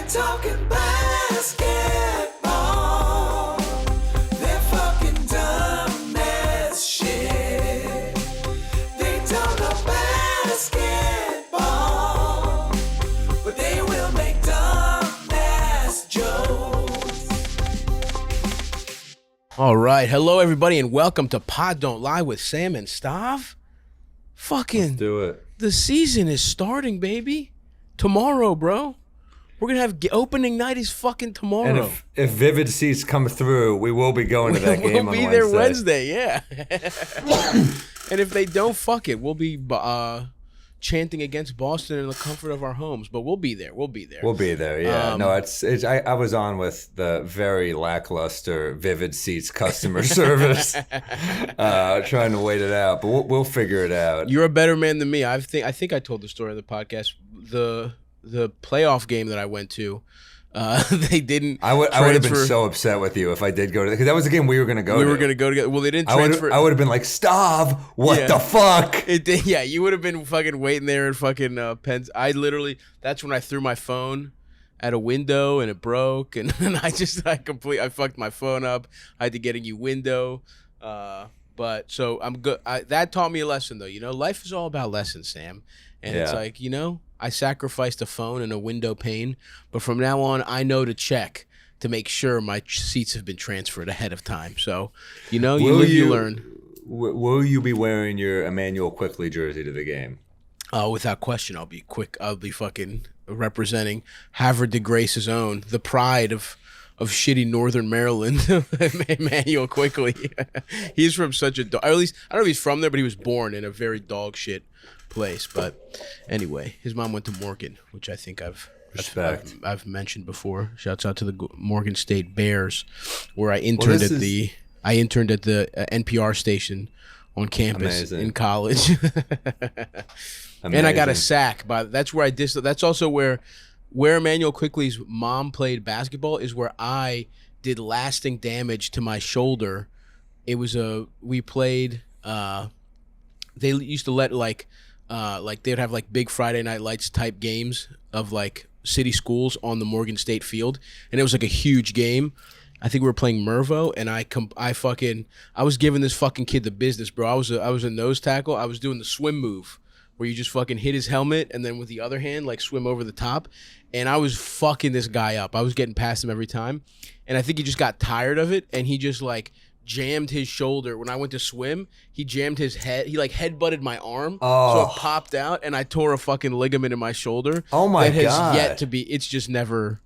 talking basketball. They're fucking dumb as shit. They don't know basketball, but they will make dumb ass jokes. All right, hello everybody, and welcome to Pod Don't Lie with Sam and Stav. Let's do it. The season is starting, baby. Tomorrow, bro. We're going to have opening night is fucking tomorrow. And if Vivid Seats come through, we will be going to that game on Wednesday. We'll be there Wednesday, yeah. And if they don't, fuck it. We'll be chanting against Boston in the comfort of our homes. But we'll be there. We'll be there. We'll be there, yeah. No, I was on with the very lackluster Vivid Seats customer service, trying to wait it out. But we'll figure it out. You're a better man than me. I think I told the story of the podcast. The playoff game that I went to, they didn't. I would have been so upset with you if I did go to, because that was the game we were going to go to. We were going to go together. Well, they didn't transfer. I would have been like, Stav, what the fuck? Yeah, you would have been fucking waiting there in fucking Pens. That's when I threw my phone at a window and it broke, and I fucked my phone up. I had to get a new window. But so I'm good. That taught me a lesson, though. You know, life is all about lessons, Sam. And it's like, you know, I sacrificed a phone and a window pane, but from now on, I know to check to make sure my seats have been transferred ahead of time. So, you know, you learn. Will you be wearing your Emmanuel Quickley jersey to the game? Without question, I'll be quick. I'll be fucking representing Havre de Grace's own, the pride of shitty Northern Maryland, Emmanuel Quickley. He's from such a at least I don't know if he's from there, but he was born in a very dog shit place. But anyway, his mom went to Morgan, which I think I've mentioned before. Shouts out to the Morgan State Bears, where I interned at the NPR station on campus in college. And I got a sack. That's where that's also where Emmanuel Quickley's mom played basketball is where I did lasting damage to my shoulder. It was we played. They used to let like they'd have like big Friday Night Lights type games of like city schools on the Morgan State field, and it was like a huge game. I think we were playing Mervo, and I was giving this fucking kid the business, bro. I was a nose tackle. I was doing the swim move where you just fucking hit his helmet and then with the other hand like swim over the top, and I was fucking this guy up. I was getting past him every time, and I think he just got tired of it, and he just like jammed his shoulder. When I went to swim, he jammed his head. He like headbutted my arm, so it popped out, and I tore a fucking ligament in my shoulder. Oh my God! That has yet to be. It's just never.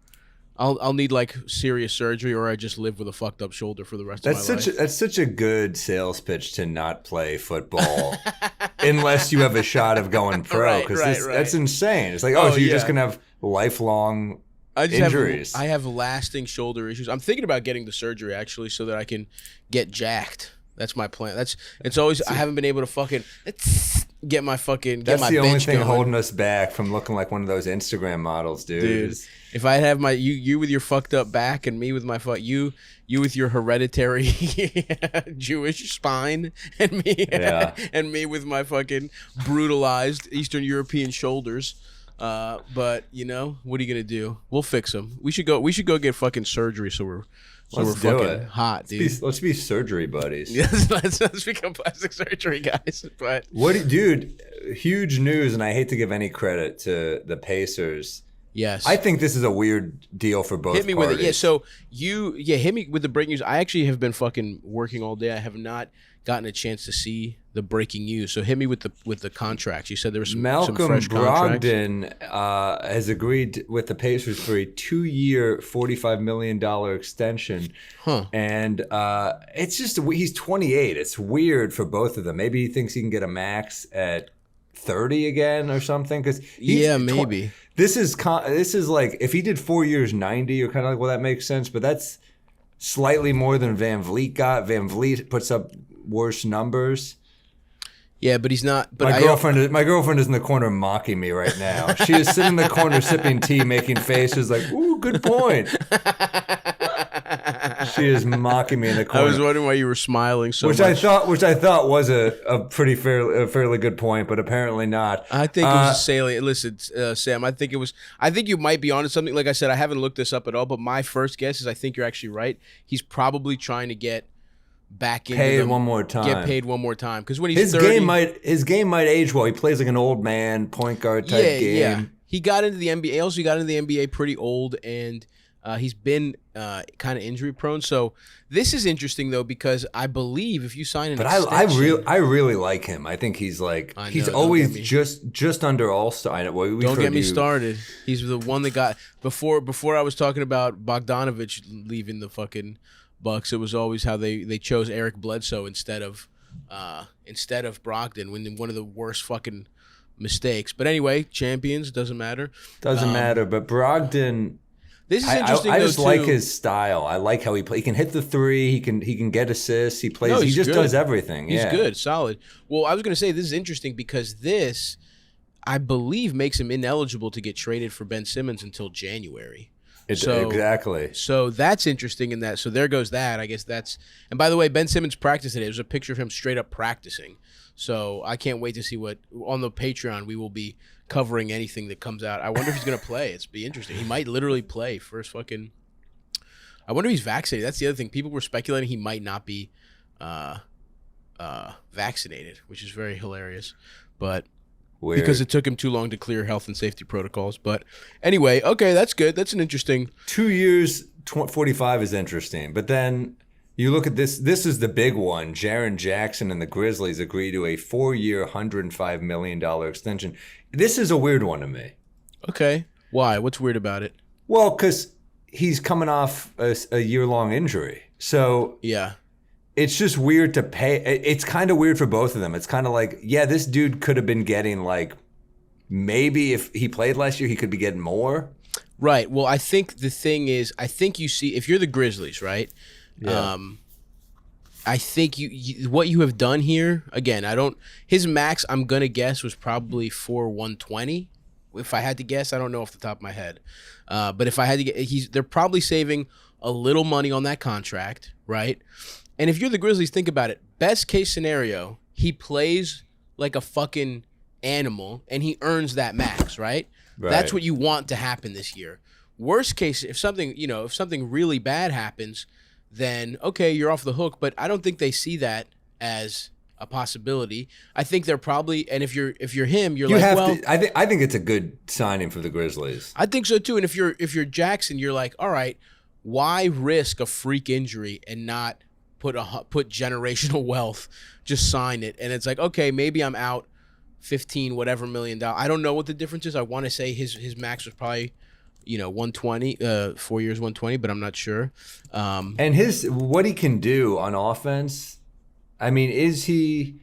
I'll need like serious surgery, or I just live with a fucked up shoulder for the rest of my life. That's such a good sales pitch to not play football unless you have a shot of going pro, because that's insane. It's like, so you're just gonna have lifelong injuries. I have lasting shoulder issues. I'm thinking about getting the surgery actually, so that I can get jacked. That's my plan. I haven't been able to fucking get my fucking. That's the only thing going. holding us back from looking like one of those Instagram models, dude. If I have you with your fucked up back and me with my you with your hereditary Jewish spine and me with my fucking brutalized Eastern European shoulders. But you know, what are you gonna do? We'll fix them. We should go get fucking surgery so we're fucking hot, dude. Let's be surgery buddies. Yes, let's become plastic surgery guys. But dude, huge news, and I hate to give any credit to the Pacers. Yes. I think this is a weird deal for both parties. Hit me with it. Yeah, so hit me with the breaking news. I actually have been fucking working all day. I have not gotten a chance to see the breaking news. So hit me with the contracts. You said there was some fresh contracts. Malcolm Brogdon has agreed with the Pacers for a 2-year, $45 million extension. Huh. And it's just, he's 28. It's weird for both of them. Maybe he thinks he can get a max at 30 again or something. Maybe. This is like, if he did 4 years, 90, you're kind of like, well, that makes sense. But that's slightly more than Van Vliet got. Van Vliet puts up worse numbers. Yeah, but he's not. But my girlfriend is in the corner mocking me right now. She is sitting in the corner sipping tea, making faces like, "Ooh, good point." She is mocking me in the I corner. was wondering why you were smiling so which much. I thought was a fairly good point, but apparently not. I think it was a salient. Listen, Sam, I think you might be onto something. Like I said, I haven't looked this up at all, but my first guess is I think you're actually right. He's probably trying to get back into paid one more time. Get paid one more time because when he's his 30, his game might age well. He plays like an old man point guard type game. Yeah. He got into the NBA. Also, he got into the NBA pretty old, and he's been kind of injury prone. So this is interesting though because I believe if you sign an extension, I really like him. I think he's like he's always just under All-Star. Don't get me started. He's the one that got before I was talking about Bogdanovich leaving the fucking Bucks. It was always how they chose Eric Bledsoe instead of Brogdon when one of the worst fucking mistakes. But anyway, champions doesn't matter. Doesn't matter. But Brogdon. This is interesting. I just like his style. I like how he plays. He can hit the three. He can get assists. He plays. No, he just good. does everything. He's good, solid. Well, I was going to say this is interesting because this, I believe, makes him ineligible to get traded for Ben Simmons until January. Exactly. So that's interesting in that. So there goes that. I guess that's. And by the way, Ben Simmons practiced today. There's a picture of him straight up practicing. So I can't wait to see what on the Patreon we will be covering anything that comes out. I wonder if he's gonna play. It's be interesting. He might literally play first fucking. I wonder if he's vaccinated. That's the other thing. People were speculating he might not be vaccinated, which is very hilarious. But. Weird. Because it took him too long to clear health and safety protocols. But anyway, okay, that's good. That's an interesting. 2 years, 45 is interesting. But then you look at this. This is the big one. Jaren Jackson and the Grizzlies agree to a 4-year, $105 million extension. This is a weird one to me. Okay. Why? What's weird about it? Well, because he's coming off a year-long injury. So yeah. It's just weird to pay. It's kind of weird for both of them. It's kind of like, yeah, this dude could have been getting like, maybe if he played last year, he could be getting more. Right. Well, I think the thing is, I think you see, if you're the Grizzlies, right? Yeah. I think you what you have done here, again, his max, I'm going to guess, was probably for 120. If I had to guess, I don't know off the top of my head. But if I had to get, they're probably saving a little money on that contract, right? And if you're the Grizzlies, think about it. Best case scenario, he plays like a fucking animal and he earns that max, right? That's what you want to happen this year. Worst case, if something really bad happens, then okay, you're off the hook. But I don't think they see that as a possibility. I think they're probably, and if you're him, I think it's a good signing for the Grizzlies. I think so too. And if you're Jackson, you're like, all right, why risk a freak injury and not put generational wealth, just sign it. And it's like, okay, maybe I'm out $15 whatever million. I don't know what the difference is. I want to say his max was probably 120, 4 years 120, but I'm not sure. And what he can do on offense, I mean, is he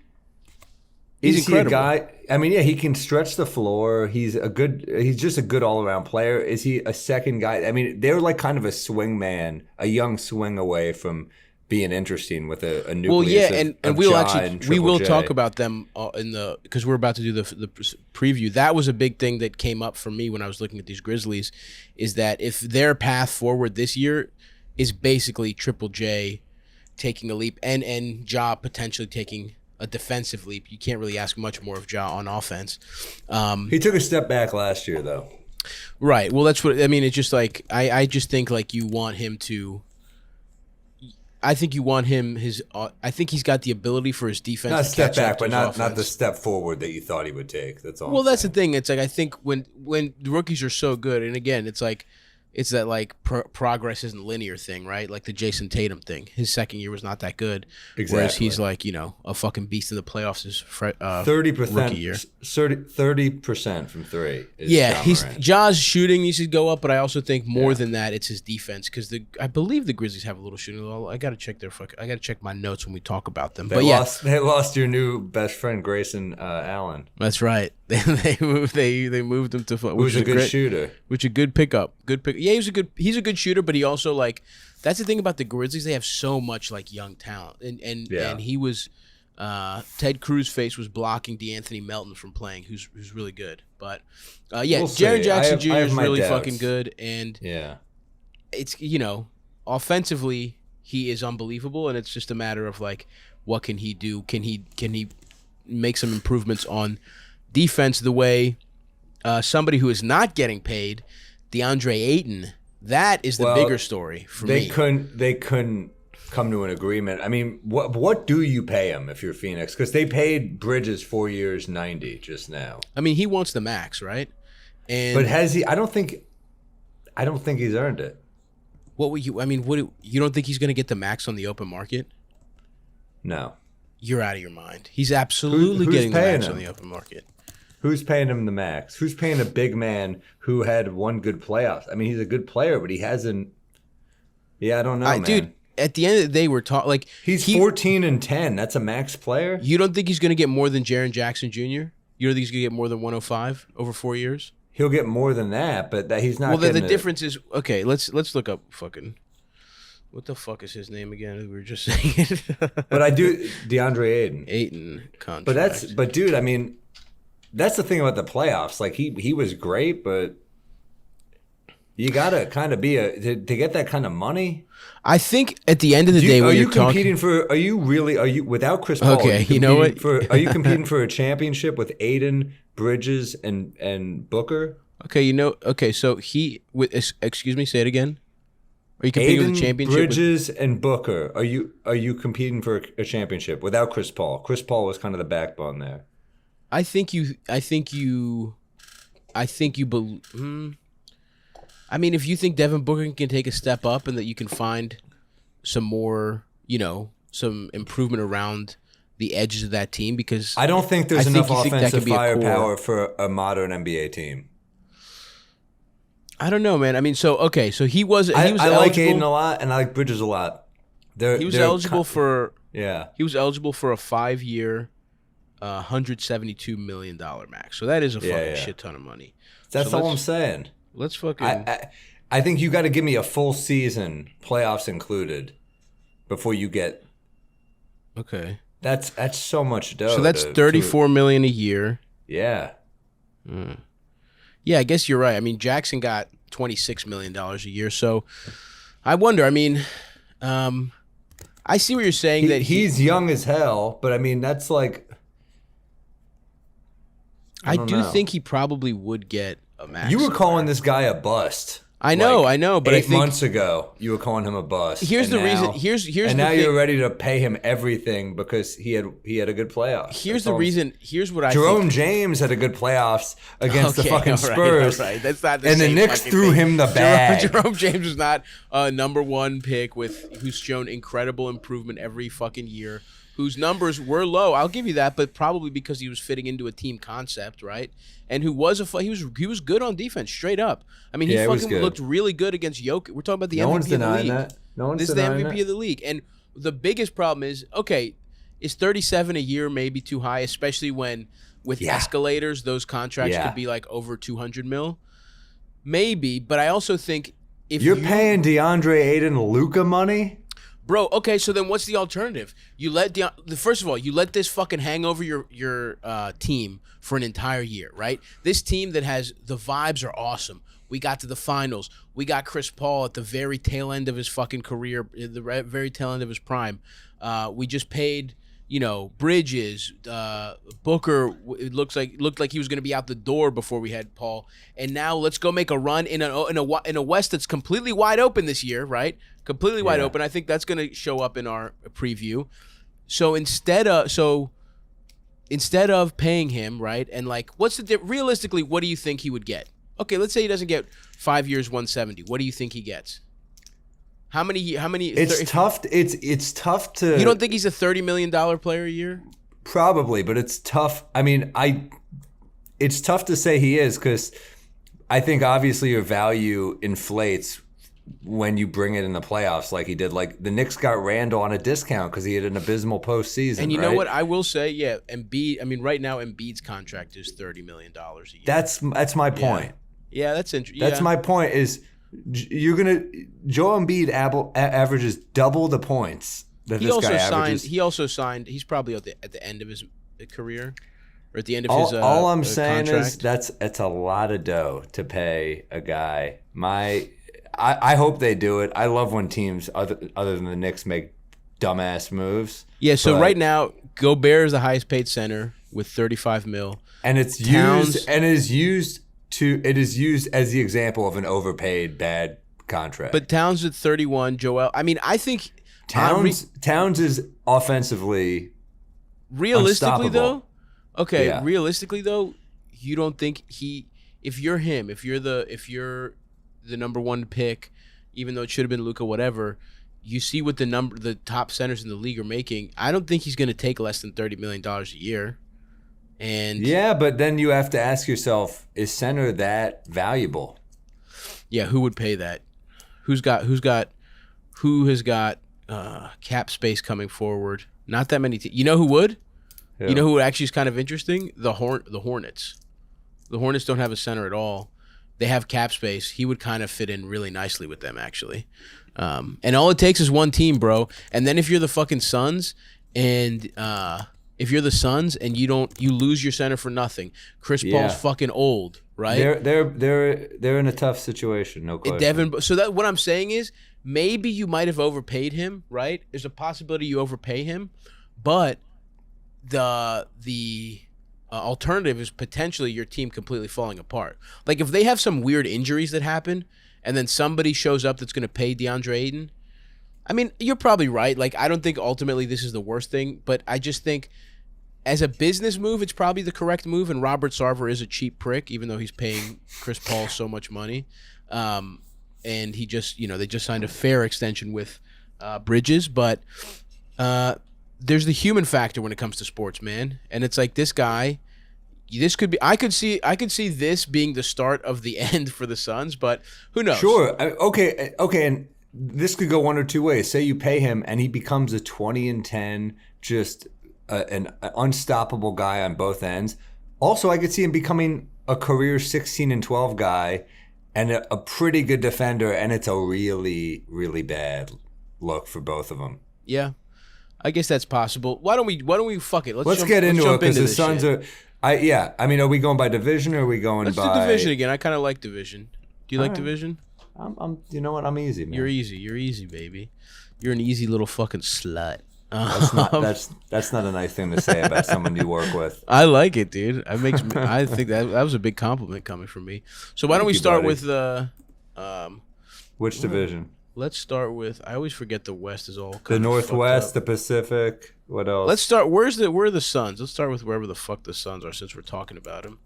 a guy? I mean, yeah, he can stretch the floor. He's just a good all-around player. Is he a second guy? I mean, they're like kind of a swing man, a young swing away from being interesting with a nucleus. Well, yeah, and we will talk about them because we're about to do the preview. That was a big thing that came up for me when I was looking at these Grizzlies, is that if their path forward this year is basically Triple J taking a leap and Ja potentially taking a defensive leap, you can't really ask much more of Ja on offense. He took a step back last year, though. Right. Well, that's what I mean. It's just like I just think like you want him to. I think you want him I think he's got the ability for his defense. Not to step catch back, up to but not the step forward that you thought he would take. That's all. Well, that's the thing. It's like I think when the rookies are so good, and again, it's like it's that like progress isn't linear thing, right? Like the Jason Tatum thing. His second year was not that good. Exactly. Whereas he's like a fucking beast in the playoffs. His 30% rookie year. 30% from three. Yeah, Ja's shooting needs to go up, but I also think more than that, it's his defense because I believe the Grizzlies have a little shooting. I got to check I got to check my notes when we talk about them. They lost your new best friend Grayson Allen. That's right. They moved him to who's a good shooter, which a good pickup. Yeah, he's a good shooter, but he also like that's the thing about the Grizzlies. They have so much like young talent, and he was Ted Cruz face was blocking DeAnthony Melton from playing, who's really good. But Jaren Jackson Jr. is really fucking good, and it's offensively he is unbelievable, and it's just a matter of like, what can he do? Can he make some improvements on defense the way somebody who is not getting paid, Deandre Ayton, that is the bigger story for me. They couldn't come to an agreement. I mean, what do you pay him if you're Phoenix? Because they paid Bridges 4 years, 90 just now. I mean, he wants the max, right? But has he? I don't think he's earned it. What would you? I mean, you don't think he's going to get the max on the open market? No. You're out of your mind. He's absolutely getting the max on the open market. Who's paying him the max? Who's paying a big man who had one good playoffs? I mean, he's a good player, but he hasn't. Yeah, I don't know, man. Dude, at the end of the day, we're talking like he's 14-10. That's a max player. You don't think he's going to get more than Jaren Jackson Jr.? You don't think he's going to get more than 105 over 4 years? He'll get more than that, but he's not. Well, the difference is okay. Let's look up fucking. What the fuck is his name again? We were just saying it. But I do DeAndre Ayton. Ayton contract. But dude, I mean, that's the thing about the playoffs. Like he was great, but you gotta kind of be to get that kind of money. I think at the end of the day, are you without Chris Paul? Okay, you know what? Are you competing for a championship with Ayton, Bridges, and Booker? Okay, Okay, so excuse me, say it again. Are you competing Ayton, with a championship? Bridges, and Booker. Are you competing for a championship without Chris Paul? Chris Paul was kind of the backbone there. I think you. I mean, if you think Devin Booker can take a step up and that you can find some more, some improvement around the edges of that team, because I don't think there's enough offensive firepower for a modern NBA team. I don't know, man. I mean, so he was. I eligible. like Ayton a lot, and I like Bridges a lot. He was eligible for. Yeah. He was eligible for a 5-year, $172 million max. So that is a fucking shit ton of money. That's all I'm saying. Let's fucking. I think you got to give me a full season, playoffs included, before you get. Okay. That's so much dough. So that's $34 million a year. Yeah. Yeah, I guess you're right. I mean, Jackson got $26 million a year. So I wonder. I mean, I see what you're saying. That he's young as hell, but I mean, that's like. I do think he probably would get a max. You were calling this guy a bust. I know, but I think 8 months ago you were calling him a bust. Here's the reason. Here's and now you're ready to pay him everything because he had a good playoff. Here's the reason. Here's what I. Jerome James had a good playoffs against the fucking Spurs. All right. That's not the and same the Knicks threw him the bag. Jerome James is not a number one pick who's shown incredible improvement every fucking year. Whose numbers were low, I'll give you that, but probably because he was fitting into a team concept, right? And he was good on defense, straight up. I mean, he fucking looked really good against Jokic. We're talking about the MVP of the league. No one's this is the MVP of the league, and the biggest problem is is 37 a year maybe too high, especially when with escalators those contracts could be like over 200 mil, maybe. But I also think if you're paying DeAndre Ayton Luka money. Bro, okay, so then what's the alternative? You let first of all, you let this fucking hang over your team for an entire year, right? This team that has the vibes are awesome. We got to the finals. We got Chris Paul at the very tail end of his fucking career, the very tail end of his prime. We just paid, Bridges, Booker. It looked like he was going to be out the door before we had Paul. And now let's go make a run in a West that's completely wide open this year, right? Completely wide open. I think that's going to show up in our preview. So instead of paying him, right, and like, realistically, what do you think he would get? Okay, let's say he doesn't get 5 years, 170. What do you think he gets? How many? It's tough. It's tough to. You don't think he's a $30 million player a year? Probably, but it's tough. I mean, it's tough to say he is because I think obviously your value inflates when you bring it in the playoffs like he did. Like the Knicks got Randall on a discount because he had an abysmal postseason. And you know what? I will say, Embiid. I mean, right now Embiid's contract is $30 million a year. That's my point. Yeah, that's interesting. That's my point. Is Joel Embiid averages double the points that this guy averages. He also signed. He's probably at the end of his career, or at the end of his. All I'm saying contract. Is that's a lot of dough to pay a guy. I hope they do it. I love when teams other than the Knicks make dumbass moves. Yeah, so right now, Gobert is the highest paid center with 35 mil. And it is used as the example of an overpaid bad contract. But Towns at 31, Joel. I mean, I think Towns is offensively realistically unstoppable. though. Okay, Yeah. realistically though, you don't think if you're him, if you're the number one pick, even though it should have been Luka, whatever, you see what the top centers in the league are making. I don't think he's going to take less than $30 million a year. And yeah, but then you have to ask yourself, is center that valuable? Yeah, who would pay that? Who has got cap space coming forward? Not that many. You know who would? Yeah. You know who actually is kind of interesting? The Hornets. The Hornets don't have a center at all. They have cap space. He would kind of fit in really nicely with them, actually. And all it takes is one team, bro. And then if you're the fucking Suns, and you lose your center for nothing. Chris Paul's fucking old, right? They're in a tough situation, no question. So that what I'm saying is maybe you might have overpaid him, right? There's a possibility you overpay him, but the alternative is potentially your team completely falling apart. Like if they have some weird injuries that happen, and then somebody shows up that's going to pay DeAndre Ayton. I mean, you're probably right. Like I don't think ultimately this is the worst thing, but I just think as a business move, it's probably the correct move. And Robert Sarver is a cheap prick, even though he's paying Chris Paul so much money. And he just, they just signed a fair extension with Bridges, but there's the human factor when it comes to sports, man. And it's like this guy, I could see this being the start of the end for the Suns, but who knows? Sure. Okay. And this could go one or two ways. Say you pay him and he becomes a 20-10, just an unstoppable guy on both ends. Also, I could see him becoming a career 16-12 guy and a pretty good defender, and it's a really, really bad look for both of them. Yeah, I guess that's possible. Why don't we fuck it? Let's get into it because the Suns are. I mean, are we going by division or are we going Let's by? do division again. I kind of like division. Do you like division? I'm. You know what? I'm easy, man. You're easy, baby. You're an easy little fucking slut. That's not a nice thing to say about someone you work with. I like it, dude. I think that was a big compliment coming from me. So why don't we start with the which division? Let's start with. I always forget the West is all the Northwest, the Pacific. What else? Let's start. Where are the Suns? Let's start with wherever the fuck the Suns are, since we're talking about them.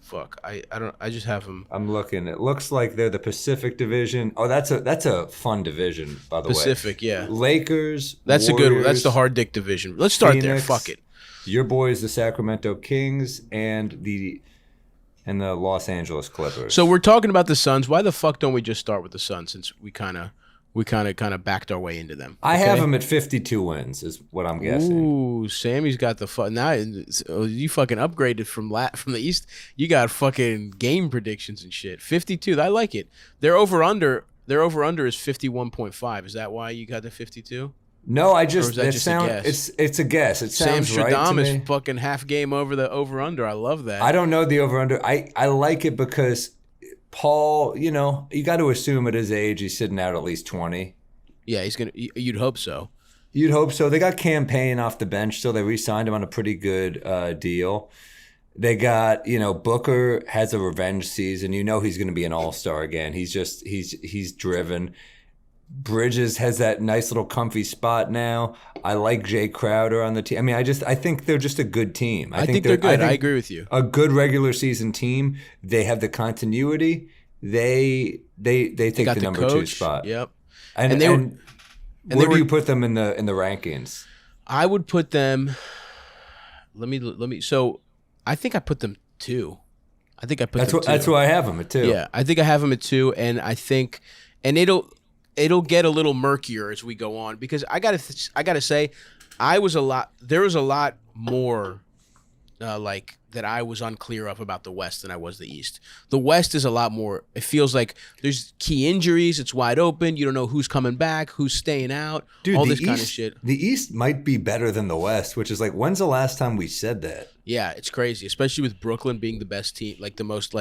Fuck. I don't. I just have them. I'm looking. It looks like they're the Pacific Division. Oh, that's a fun division, by the way. Pacific, yeah. Lakers. That's Warriors, a good one. That's the hard dick division. Let's start there. Fuck it. Your boys, the Sacramento Kings, and the Los Angeles Clippers. So we're talking about the Suns. Why the fuck don't we just start with the Suns, since we kind of backed our way into them? I have them at 52 wins, is what I'm guessing. Ooh, Sammy's got the fuck. Now you fucking upgraded from the East. You got fucking game predictions and shit. 52. I like it. Their over under is 51.5. Is that why you got the 52? No, a guess? It's a guess. It sounds Sam right to Shadam me. is fucking half game over the over under. I love that. I don't know the over under. I like it because Paul, you got to assume at his age he's sitting out at least 20. Yeah, he's gonna. You'd hope so. You'd hope so. They got campaign off the bench, so they re-signed him on a pretty good deal. They got, Booker has a revenge season. He's going to be an all-star again. He's driven. Bridges has that nice little comfy spot now. I like Jay Crowder on the team. I mean, I think they're just a good team. I think they're good. I agree with you. A good regular season team. They have the continuity. They take the number 2 spot. Yep. And where do you put them in the rankings? I would put them. Let me. So I think I put them 2. I think I put them 2. That's where I have them at 2. Yeah, I think I have them at 2, and I think, and it'll get a little murkier as we go on, because I gotta say, there was a lot more that I was unclear of about the West than I was the East. The West is a lot more. It feels like there's key injuries. It's wide open. You don't know who's coming back, who's staying out. Dude, all this kind of shit. The East might be better than the West, which is like, when's the last time we said that? Yeah, it's crazy, especially with Brooklyn being the best team, like the most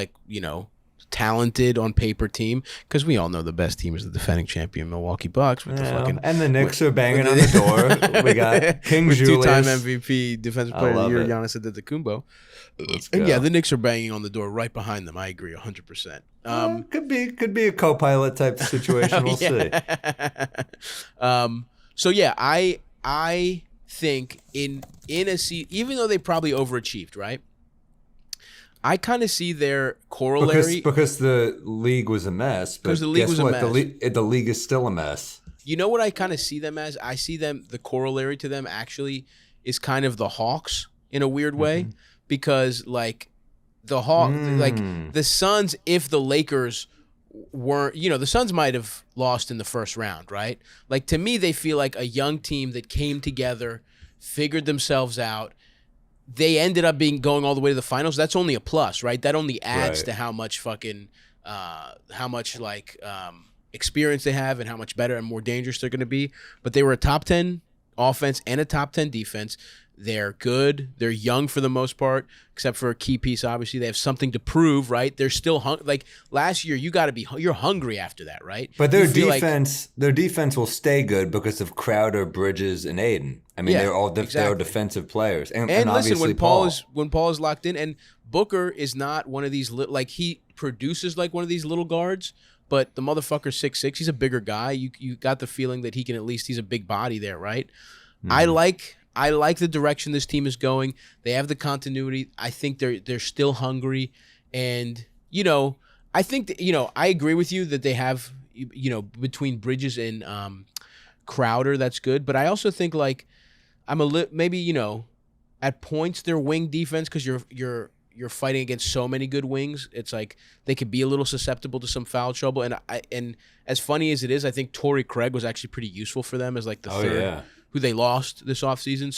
talented on paper team, because we all know the best team is the defending champion Milwaukee Bucks with the fucking, and the Knicks are banging on the door. We got King with Julius, two-time MVP, defensive player of the year, it. Giannis Antetokounmpo. Let's And go. yeah, the Knicks are banging on the door right behind them. I agree 100%. Could be a co-pilot type situation. We'll see. So yeah, I think in a season, even though they probably overachieved, right? I kind of see their corollary because the league was a mess. Because the league was a mess. The league is still a mess. You know what I kind of see them as? I see them, the corollary to them actually is kind of the Hawks in a weird way, because like the like the Suns, if the Lakers weren't, the Suns might have lost in the first round, right? Like, to me, they feel like a young team that came together, figured themselves out. They ended up going all the way to the finals. That's only a plus, right? That only adds to how much fucking, experience they have and how much better and more dangerous they're going to be. But they were a top 10 offense and a top 10 defense. They're good. They're young for the most part, except for a key piece. Obviously, they have something to prove, right? They're still like last year. You're hungry after that, right? But their defense will stay good because of Crowder, Bridges, and Ayton. I mean, they're all defensive players, and listen, obviously when Paul is locked in, and Booker is not one of these like he produces like one of these little guards, but the motherfucker's 6'6". He's a bigger guy. You got the feeling that he can he's a big body there, right? I like the direction this team is going. They have the continuity. I think they're still hungry, and I think that, I agree with you that they have between Bridges and Crowder, that's good. But I also think like maybe at points their wing defense, because you're fighting against so many good wings. It's like they could be a little susceptible to some foul trouble. And as funny as it is, I think Torrey Craig was actually pretty useful for them as like the third. Who they lost this offseason.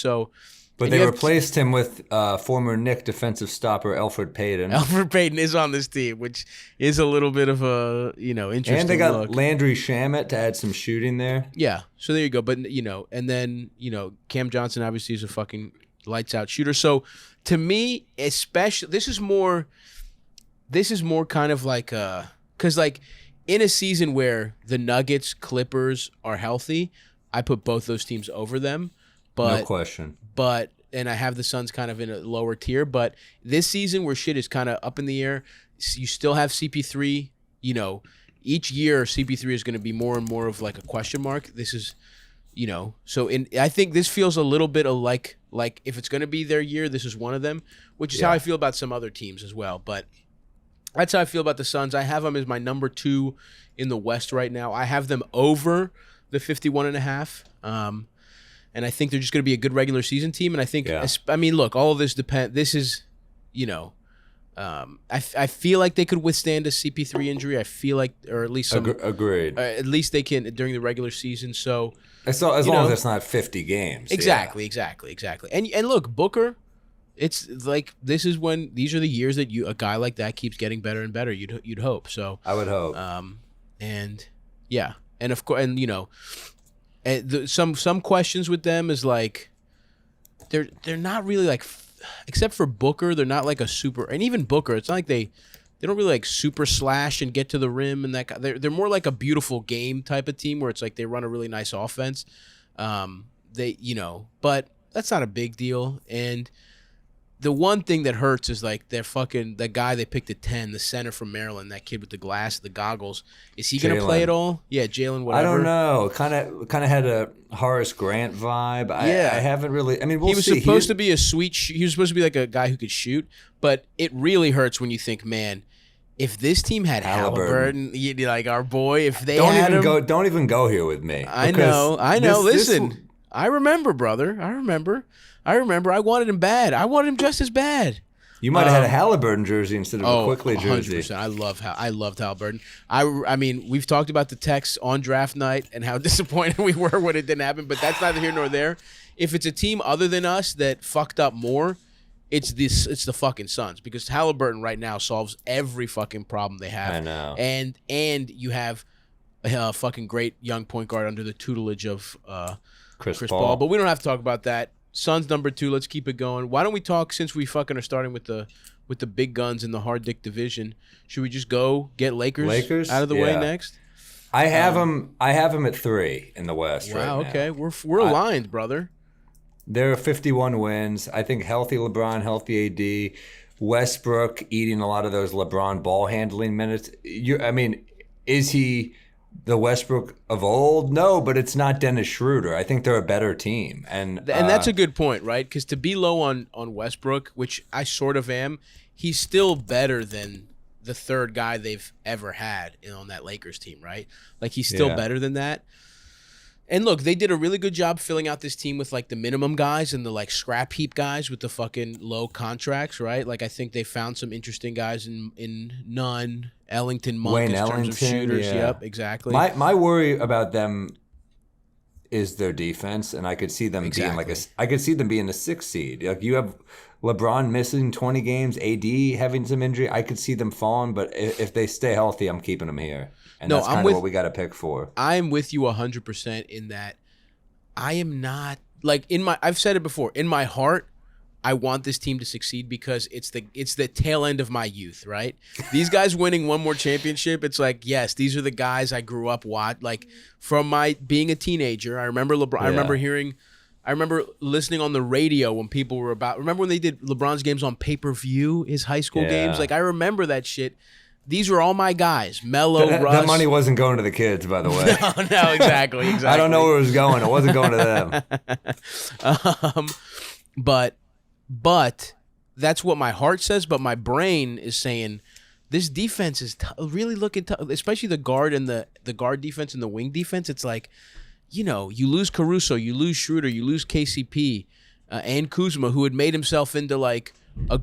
But they replaced him with former Knick defensive stopper Elfrid Payton. Elfrid Payton is on this team, which is a little bit of a interesting. And they got look. Landry Shamet to add some shooting there. Yeah, so there you go. But and then Cam Johnson obviously is a fucking lights out shooter. So to me, especially this is more kind of like because like in a season where the Nuggets, Clippers are healthy, I put both those teams over them, but no question. And I have the Suns kind of in a lower tier. But this season where shit is kind of up in the air, you still have CP3. Each year CP3 is going to be more and more of like a question mark. This is, so I think this feels a little bit of like if it's going to be their year, this is one of them, which is how I feel about some other teams as well. But that's how I feel about the Suns. I have them as my number 2 in the West right now. I have them over the 51.5, and I think they're just going to be a good regular season team. And I think, look, all of this depends. This is, I feel like they could withstand a CP3 injury. I feel like, or at least agreed. At least they can during the regular season. So as long as it's not 50 games. Exactly. And look, Booker, it's like these are the years that a guy like that keeps getting better and better. You'd hope. So I would hope. And yeah. And of course, and some questions with them is like they're not really like, except for Booker, they're not like a super. And even Booker, it's not like they don't really like super slash and get to the rim and that. They're more like a beautiful game type of team where it's like they run a really nice offense. But that's not a big deal. And the one thing that hurts is like the guy they picked at 10, the center from Maryland, that kid with the goggles. Is he going to play at all? Yeah, Jalen, whatever. I don't know. Kind of had a Horace Grant vibe. I haven't really. I mean, we'll see. He was supposed to be he was supposed to be like a guy who could shoot, but it really hurts when you think, man, if this team had Halliburton, like our boy, if they don't even go here with me. I know. Listen, I remember, brother. I remember. I wanted him bad. I wanted him just as bad. You might have had a Halliburton jersey instead of a Quickly jersey. 100%. I loved Halliburton. I mean, we've talked about the Tex on draft night and how disappointed we were when it didn't happen, but that's neither here nor there. If it's a team other than us that fucked up more, it's the fucking Suns, because Halliburton right now solves every fucking problem they have. I know. And you have a fucking great young point guard under the tutelage of Chris Paul. But we don't have to talk about that. Suns number 2. Let's keep it going. Why don't we talk, since we fucking are starting with the with the big guns in the hard dick division. Should we just go get Lakers out of the Yeah. way next? I have them at 3 in the West right now. Wow, okay. We're aligned, brother. There are 51 wins. I think healthy LeBron, healthy AD, Westbrook eating a lot of those LeBron ball handling minutes. Is he the Westbrook of old? No, but it's not Dennis Schroeder. I think they're a better team. And that's a good point, right? Because to be low on Westbrook, which I sort of am, he's still better than the third guy they've ever had on that Lakers team, right? Like, he's still better than that. And look, they did a really good job filling out this team with like the minimum guys and the like scrap heap guys with the fucking low contracts, right? Like, I think they found some interesting guys in Nunn, Ellington, Monk Wayne in terms Ellington, of shooters. yeah. Yep, exactly. My worry about them is their defense, and I could see them being like I could see them being a 6 seed. Like, you have LeBron missing 20 games, AD having some injury. I could see them falling, but if they stay healthy, I'm keeping them here. And that's kind of what we got to pick for. I'm with you 100% in that I am not like I've said it before, in my heart, I want this team to succeed because it's the tail end of my youth, right? These guys winning one more championship, it's like, yes, these are the guys I grew up like from my being a teenager. I remember LeBron. Yeah. I remember listening on the radio when people were remember when they did LeBron's games on pay-per-view, his high school games? Like, I remember that shit. These were all my guys. Melo, Russ. That money wasn't going to the kids, by the way. No, exactly. I don't know where it was going. It wasn't going to them. But that's what my heart says. But my brain is saying this defense is really looking tough, especially the guard and the guard defense and the wing defense. It's like, you lose Caruso, you lose Schroeder, you lose KCP, and Kuzma, who had made himself into like a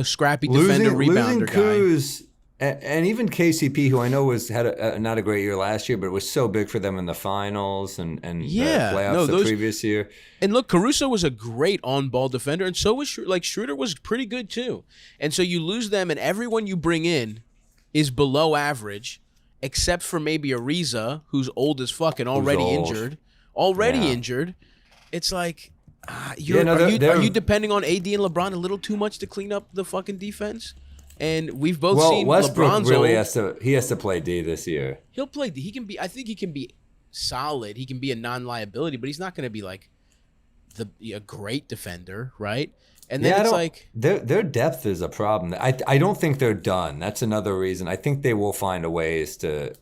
scrappy defender, rebounder guy. And even KCP, who I know had not a great year last year, but was so big for them in the finals and the playoffs the previous year. And look, Caruso was a great on-ball defender, and so was Schroeder was pretty good too. And so you lose them, and everyone you bring in is below average, except for maybe Ariza, who's old as fuck and already injured. Injured. It's like, are you depending on AD and LeBron a little too much to clean up the fucking defense? And we've both seen Westbrook LeBron's really has to play D this year. He'll play D. I think he can be solid. He can be a non-liability, but he's not going to be like a great defender, right? And then it's like their depth is a problem. I don't think they're done. That's another reason. I think they will find a ways to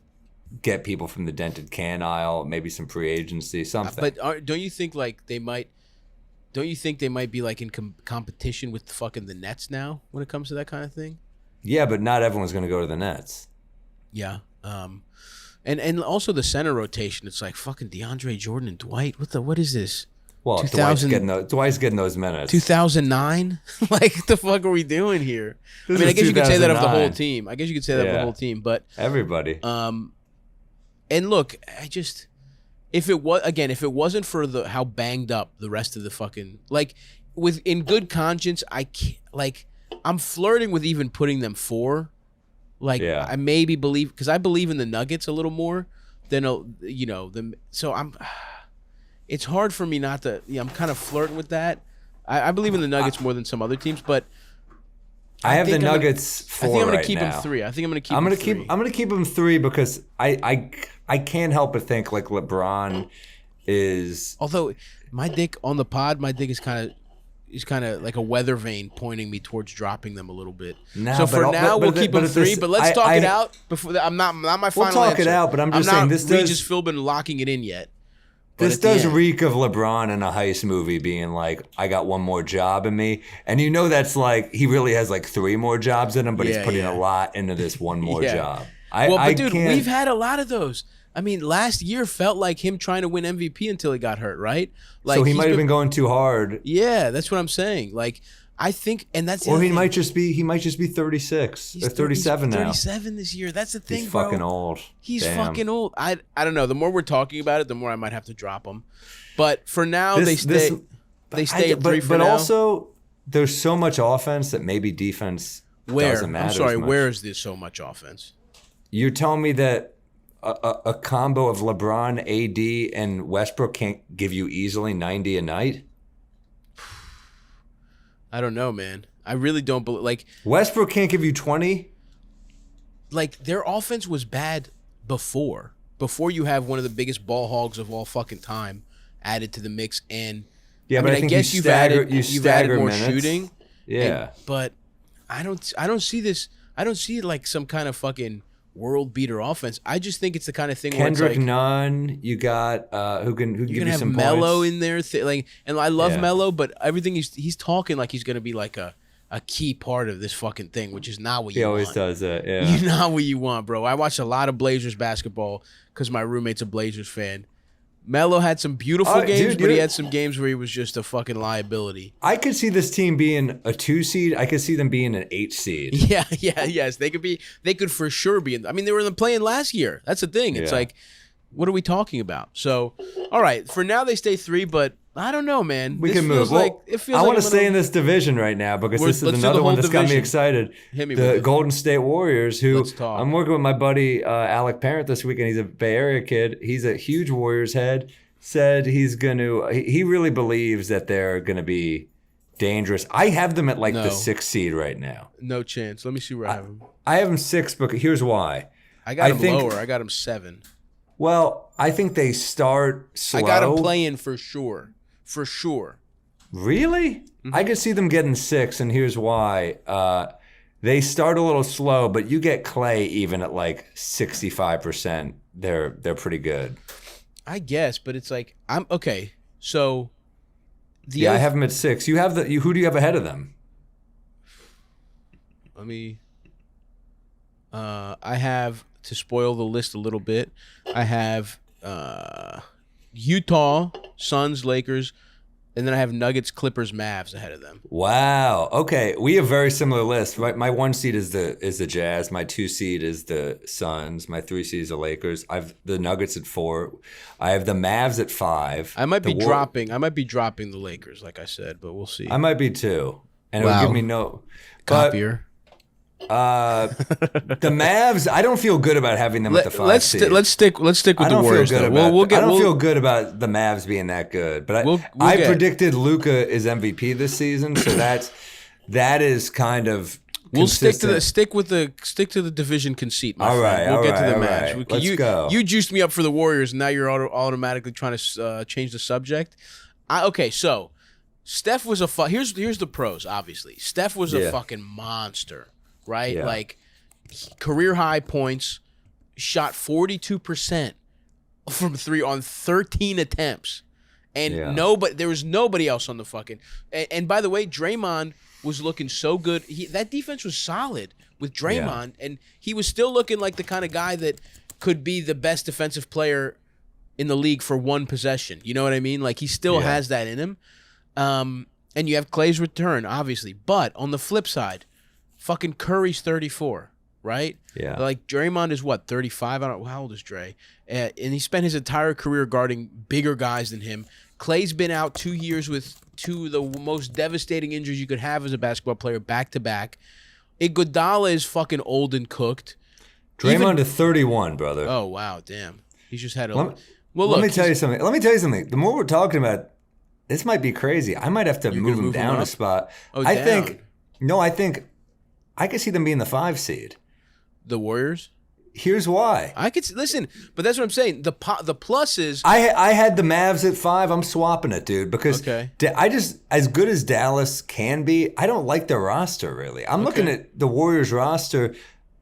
get people from the dented can aisle, maybe some free agency, something. But don't you think like they might? Don't you think they might be like in competition with fucking the Nets now when it comes to that kind of thing? Yeah, but not everyone's going to go to the Nets. Yeah. And also the center rotation. It's like fucking DeAndre Jordan and Dwight. What is this? Well, Dwight's getting those minutes. 2009? Like, what the fuck are we doing here? I guess you could say that of the whole team. But everybody. And look, if it wasn't for how banged up the rest of the fucking in good conscience, I can't, I'm flirting with even putting them 4. I maybe believe because I believe in the Nuggets a little more than them. So it's hard for me not to. I'm kind of flirting with that. I believe in the Nuggets more than some other teams, but I have the Nuggets 4 I think I'm going right to keep now. them 3. I think I'm going to keep. I'm going to keep them 3 because I can't help but think like LeBron is. Although my dick on the pod, is kind of like a weather vane pointing me towards dropping them a little bit. So for now, we'll keep them 3. But let's talk it out before. I'm not my final answer. We'll talk it out, but I'm just saying this does. Regis Philbin locking it in yet. This does reek of LeBron in a heist movie being like, I got one more job in me. And that's like, he really has like 3 more jobs in him, but he's putting a lot into this one more job. We've had a lot of those. I mean, last year felt like him trying to win MVP until he got hurt, right? Like, so he might have been going too hard. Yeah, that's what I'm saying. Like, I think, and that's. Or he might just be 36 or 37 now. 37 this year. That's the thing, he's fucking old. He's fucking old. I don't know. The more we're talking about it, the more I might have to drop him. But for now, they stay at 3 for now. But also, there's so much offense that maybe defense doesn't matter. I'm sorry. As much. Where is there so much offense? You're telling me that a combo of LeBron, AD, and Westbrook can't give you easily 90 a night? I don't know, man. I really don't believe. Like Westbrook can't give you 20. Like their offense was bad before you have one of the biggest ball hogs of all fucking time added to the mix. And Yeah, I but mean, I think guess you've added more minutes. shooting. Yeah, but I don't see this. I don't see like some kind of fucking world beater offense. I just think it's the kind of thing Kendrick where it's like, Nunn. You got who can give you have some Melo points. in there, like, and I love Yeah. Melo, but everything he's talking like he's gonna be like a key part of this fucking thing, which is not what you He want. always does that. Yeah. You're not what you want, bro. I watched a lot of Blazers basketball because my roommate's a Blazers fan. Melo had some beautiful games, dude, but he had some games where he was just a fucking liability. I could see this team being a 2 seed. I could see them being an 8 seed. Yes. They could for sure be in. I mean, they were in the play-in last year. That's the thing. It's Yeah. like, what are we talking about? So, all right, for now they stay 3, but I don't know, man. We This can feels move. Like, Well, it feels I like want to I'm stay gonna- in this division right now because Let's this is do the another whole one that's got me division. excited. Hit me The with it. Golden State Warriors, who Let's talk. I'm working with my buddy Alec Parent this weekend. He's a Bay Area kid. He's a huge Warriors head. Said he's going to – he really believes that they're going to be dangerous. I have them at like No. the 6th seed right now. No chance. Let me see where I have him. I have them 6, but here's why. I got him think- lower. I got him 7. Well, I think they start slow. I got him playing for sure. For sure. Really? Mm-hmm. I could see them getting 6, and here's why. They start a little slow, but you get Clay even at like 65%. They're pretty good. I guess, but it's like I'm okay. So I have them at 6. You have who do you have ahead of them? Let me. I have, to spoil the list a little bit, I have Utah, Suns, Lakers, and then I have Nuggets, Clippers, Mavs ahead of them. Wow. Okay, we have very similar lists. My 1 seed is the Jazz. My 2 seed is the Suns. My 3 seed is the Lakers. I've the Nuggets at 4. I have the Mavs at 5. I might be dropping the Lakers, like I said, but we'll see. I might be too, and it Wow. would give me no. But, Copier. the Mavs, I don't feel good about having them at the 5 seed. Let's stick with I the don't Warriors. feel good though. about. I don't we'll- feel good about the Mavs being that good. But We'll I get- predicted Luka is MVP this season, so that is kind of. We'll stick to consistent. the division conceit, my All friend. right, We'll all get to right, the all match. right. We- Let's go. You juiced me up for the Warriors, and now you're automatically trying to change the subject. Okay, so Steph was here's the pros. Obviously, Steph was a Yeah. fucking monster, right? Yeah. Like career high points, shot 42% from 3 on 13 attempts, and Yeah. there was nobody else on the fucking. And by the way, Draymond was looking so good. That defense was solid with Draymond, and he was still looking like the kind of guy that could be the best defensive player in the league for one possession. You know what I mean? Like he still has that in him. And you have Clay's return, obviously. But on the flip side, fucking Curry's 34, right? Yeah. Like Draymond is what, 35? I don't know. How old is Dre? And he spent his entire career guarding bigger guys than him. Clay's been out 2 years with 2 of the most devastating injuries you could have as a basketball player, back to back. Iguodala is fucking old and cooked. Draymond to 31, brother. Oh wow, damn. He's just had a. Let me tell you something. The more we're talking about, this might be crazy. I might have to move him down a spot. Oh, I down. think I could see them being the 5 seed. The Warriors. Here's why. I could listen, but that's what I'm saying. The plus is I had the Mavs at 5. I'm swapping it, dude, because Okay. I just, as good as Dallas can be, I don't like their roster really. I'm looking at the Warriors roster.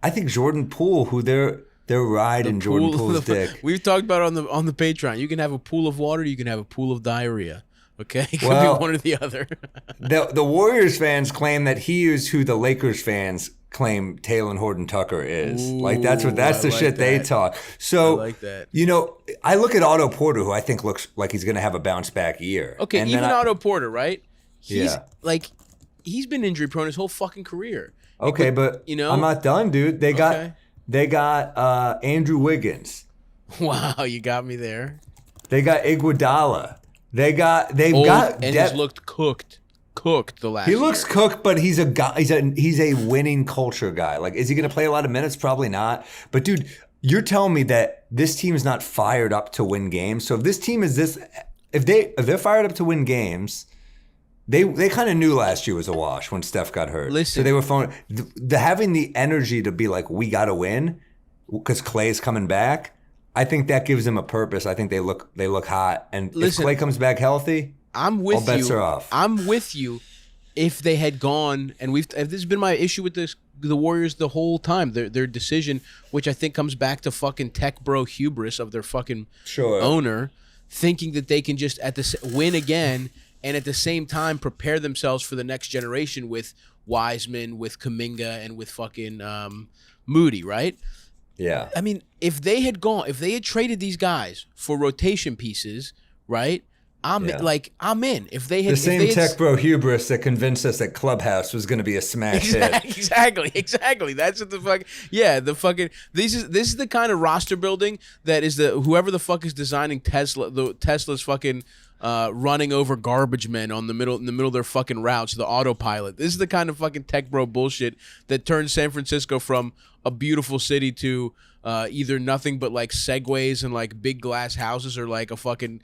I think Jordan Poole, who they're riding Jordan Poole's dick. We've talked about it on the Patreon. You can have a pool of water. You can have a pool of diarrhea. Okay, it could Well, be one or the other. The Warriors fans claim that he is who the Lakers fans claim Taylor Horton Tucker is. That's I the like shit they that. talk. So I like that. I look at Otto Porter, who I think looks like he's going to have a bounce back year. Okay, And even then Otto Porter, right? He's Yeah. he's been injury prone his whole fucking career. Okay, but know? I'm not done, dude. They Okay. got Andrew Wiggins. Wow, you got me there. They got Iguodala. They've Old, got and depth. he's looked cooked the last. He looks year. cooked, but he's a guy. He's a winning culture guy. Like, is he going to play a lot of minutes? Probably not. But dude, you're telling me that this team is not fired up to win games. So if this team is this, if they're fired up to win games, They kind of knew last year was a wash when Steph got hurt. Listen. So they were having the energy to be like, we got to win because Clay's coming back. I think that gives them a purpose. I think they look hot. And if Clay comes back healthy, I'm with all bets you. are off. I'm with you. If they had gone, and this has been my issue with the Warriors the whole time, their decision, which I think comes back to fucking tech bro hubris of their fucking owner, thinking that they can just win again and at the same time prepare themselves for the next generation with Wiseman, with Kuminga, and with fucking Moody, right? Yeah. I mean, if they had traded these guys for rotation pieces, right? I'm in. If they had the same tech bro hubris that convinced us that Clubhouse was going to be a smash hit. Exactly. That's what this is the kind of roster building that is whoever the fuck is designing Tesla's fucking running over garbage men in the middle of their fucking routes, the autopilot. This is the kind of fucking tech bro bullshit that turns San Francisco from a beautiful city to either nothing but like segways and like big glass houses or like a fucking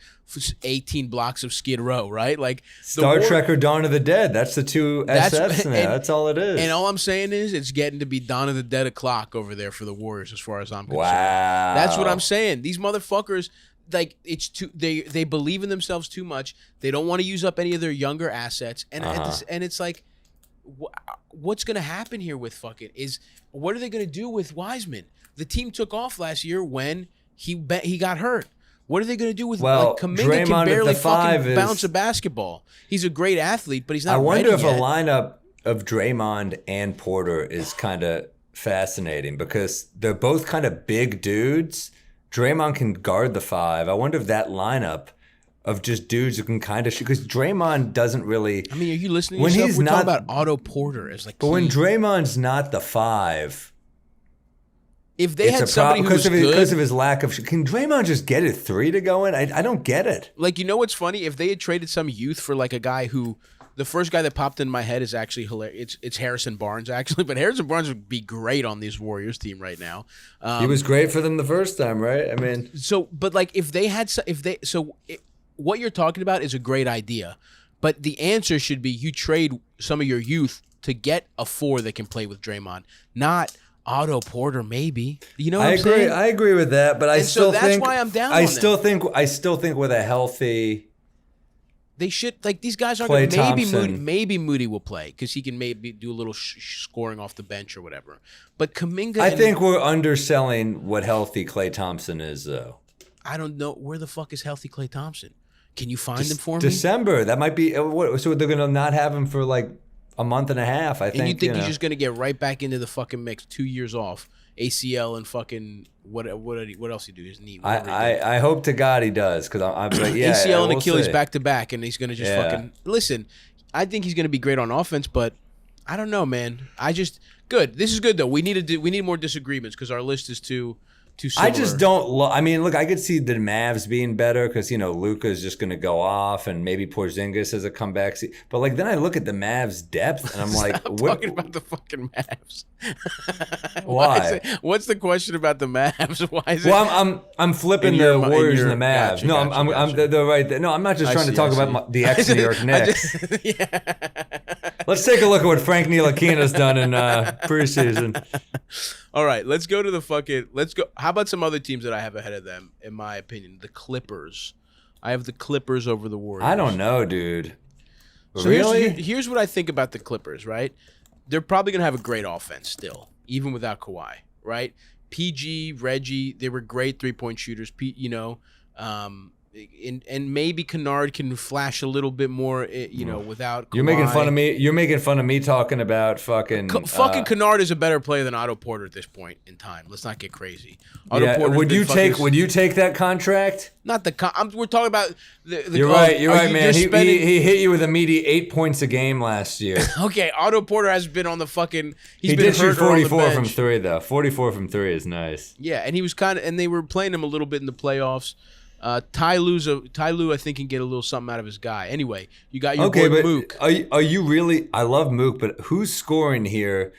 18 blocks of Skid Row, right? Like Star Trek or Dawn of the Dead. That's the two SFs now. That's all it is. And all I'm saying is it's getting to be Dawn of the Dead o'clock over there for the Warriors as far as I'm concerned. Wow. That's what I'm saying. These motherfuckers, like, it's too they believe in themselves too much. They don't want to use up any of their younger assets. And and it's like, what's going to happen here with what are they going to do with Wiseman? The team took off last year when he got hurt. What are they going to do with Kuminga? Can barely fucking bounce a basketball. He's a great athlete, but he's not. I wonder if yet. a lineup of Draymond and Porter is kind of fascinating because they're both kind of big dudes. Draymond can guard the 5. I wonder if that lineup of just dudes who can kind of shoot, because Draymond doesn't really. I mean, are you listening to yourself? We're talking about Otto Porter as like. But when Draymond's not the 5. If they had somebody who was good, because of his lack of, can Draymond just get a 3 to go in? I don't get it. Like, you know what's funny? If they had traded some youth for like a guy who, the first guy that popped in my head is actually hilarious. It's Harrison Barnes actually, but Harrison Barnes would be great on this Warriors team right now. He was great for them the first time, right? I mean, but like what you're talking about is a great idea, but the answer should be you trade some of your youth to get a 4 that can play with Draymond, not Otto Porter, maybe. You know what I'm saying? I agree with that, but I still think that's why I'm down. I still think with a healthy, they should, like, these guys are maybe Moody will play because he can maybe do a little scoring off the bench or whatever. But Kuminga, I think we're underselling what healthy Klay Thompson is, though. I don't know where the fuck is healthy Klay Thompson. Can you find him for me? December. That might be. So they're gonna not have him for like a month and a half, I think. And you think he's just going to get right back into the fucking mix, 2 years off, ACL and fucking what else he do? His knee. I hope to God he does, because ACL and Achilles back to back, and he's going to just fucking listen. I think he's going to be great on offense, but I don't know, man. Good. This is good though. We need more disagreements because our list is too similar. I just don't I mean, look, I could see the Mavs being better because, Luka's just going to go off and maybe Porzingis has a comeback. But, like, then I look at the Mavs' depth and I'm like, what? Talking about the fucking Mavs. Why? What's the question about the Mavs? Why is I'm flipping the Warriors and the Mavs. They're right there. No, I'm not just trying to talk about the ex-New York Knicks. Let's take a look at what Frank Ntilikina's done in preseason. All right, let's go. How about some other teams that I have ahead of them, in my opinion? The Clippers. I have the Clippers over the Warriors. I don't know, dude. So really? Here's what I think about the Clippers, right? They're probably going to have a great offense still, even without Kawhi, right? PG, Reggie, they were great three-point shooters, and maybe Kennard can flash a little bit more, without Kawhi. You're making fun of me talking about fucking. Kennard is a better player than Otto Porter at this point in time. Let's not get crazy. Would you take that contract? Not we're talking about the. You're right, man. He hit you with a meaty 8 points a game last year. Okay, Otto Porter has been on the fucking. He did shoot 44 from 3 though. 44 from 3 is nice. Yeah, and he was and they were playing him a little bit in the playoffs. Ty Lue, I think, can get a little something out of his guy. Anyway, you got your boy Mook. Are you really? I love Mook, but who's scoring here?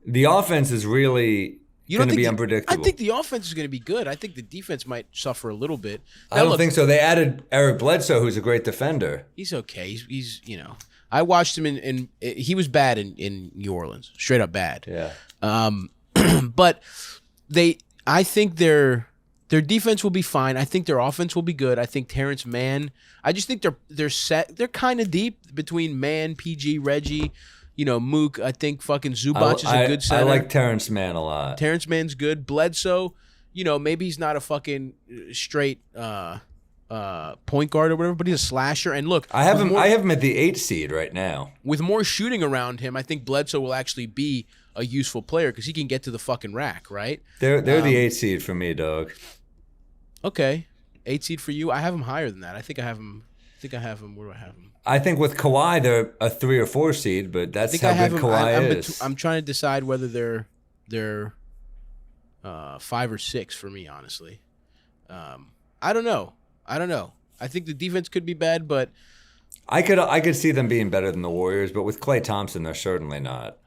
The offense is really going to be unpredictable. I think the offense is going to be good. I think the defense might suffer a little bit. I don't think so. They added Eric Bledsoe, who's a great defender. He's okay. He's I watched him in he was bad in New Orleans, straight up bad. Yeah. But I think their defense will be fine. I think their offense will be good. I think Terrence Mann. I just think they're set. They're kind of deep between Mann, PG, Reggie, Mook. I think fucking Zubac is a good center. I like Terrence Mann a lot. Terrence Mann's good. Bledsoe, maybe he's not a fucking straight point guard or whatever, but he's a slasher. And look, I have him at the 8 seed right now. With more shooting around him, I think Bledsoe will actually be a useful player because he can get to the fucking rack, right? They're the 8 seed for me, dog. Okay, 8 seed for you. I have him higher than that. I think I have him. Where do I have him? I think with Kawhi, they're a 3 or 4 seed, but that's how good Kawhi is. I'm trying to decide whether they're 5 or 6 for me, honestly. I don't know. I think the defense could be bad, but I could see them being better than the Warriors, but with Klay Thompson, they're certainly not.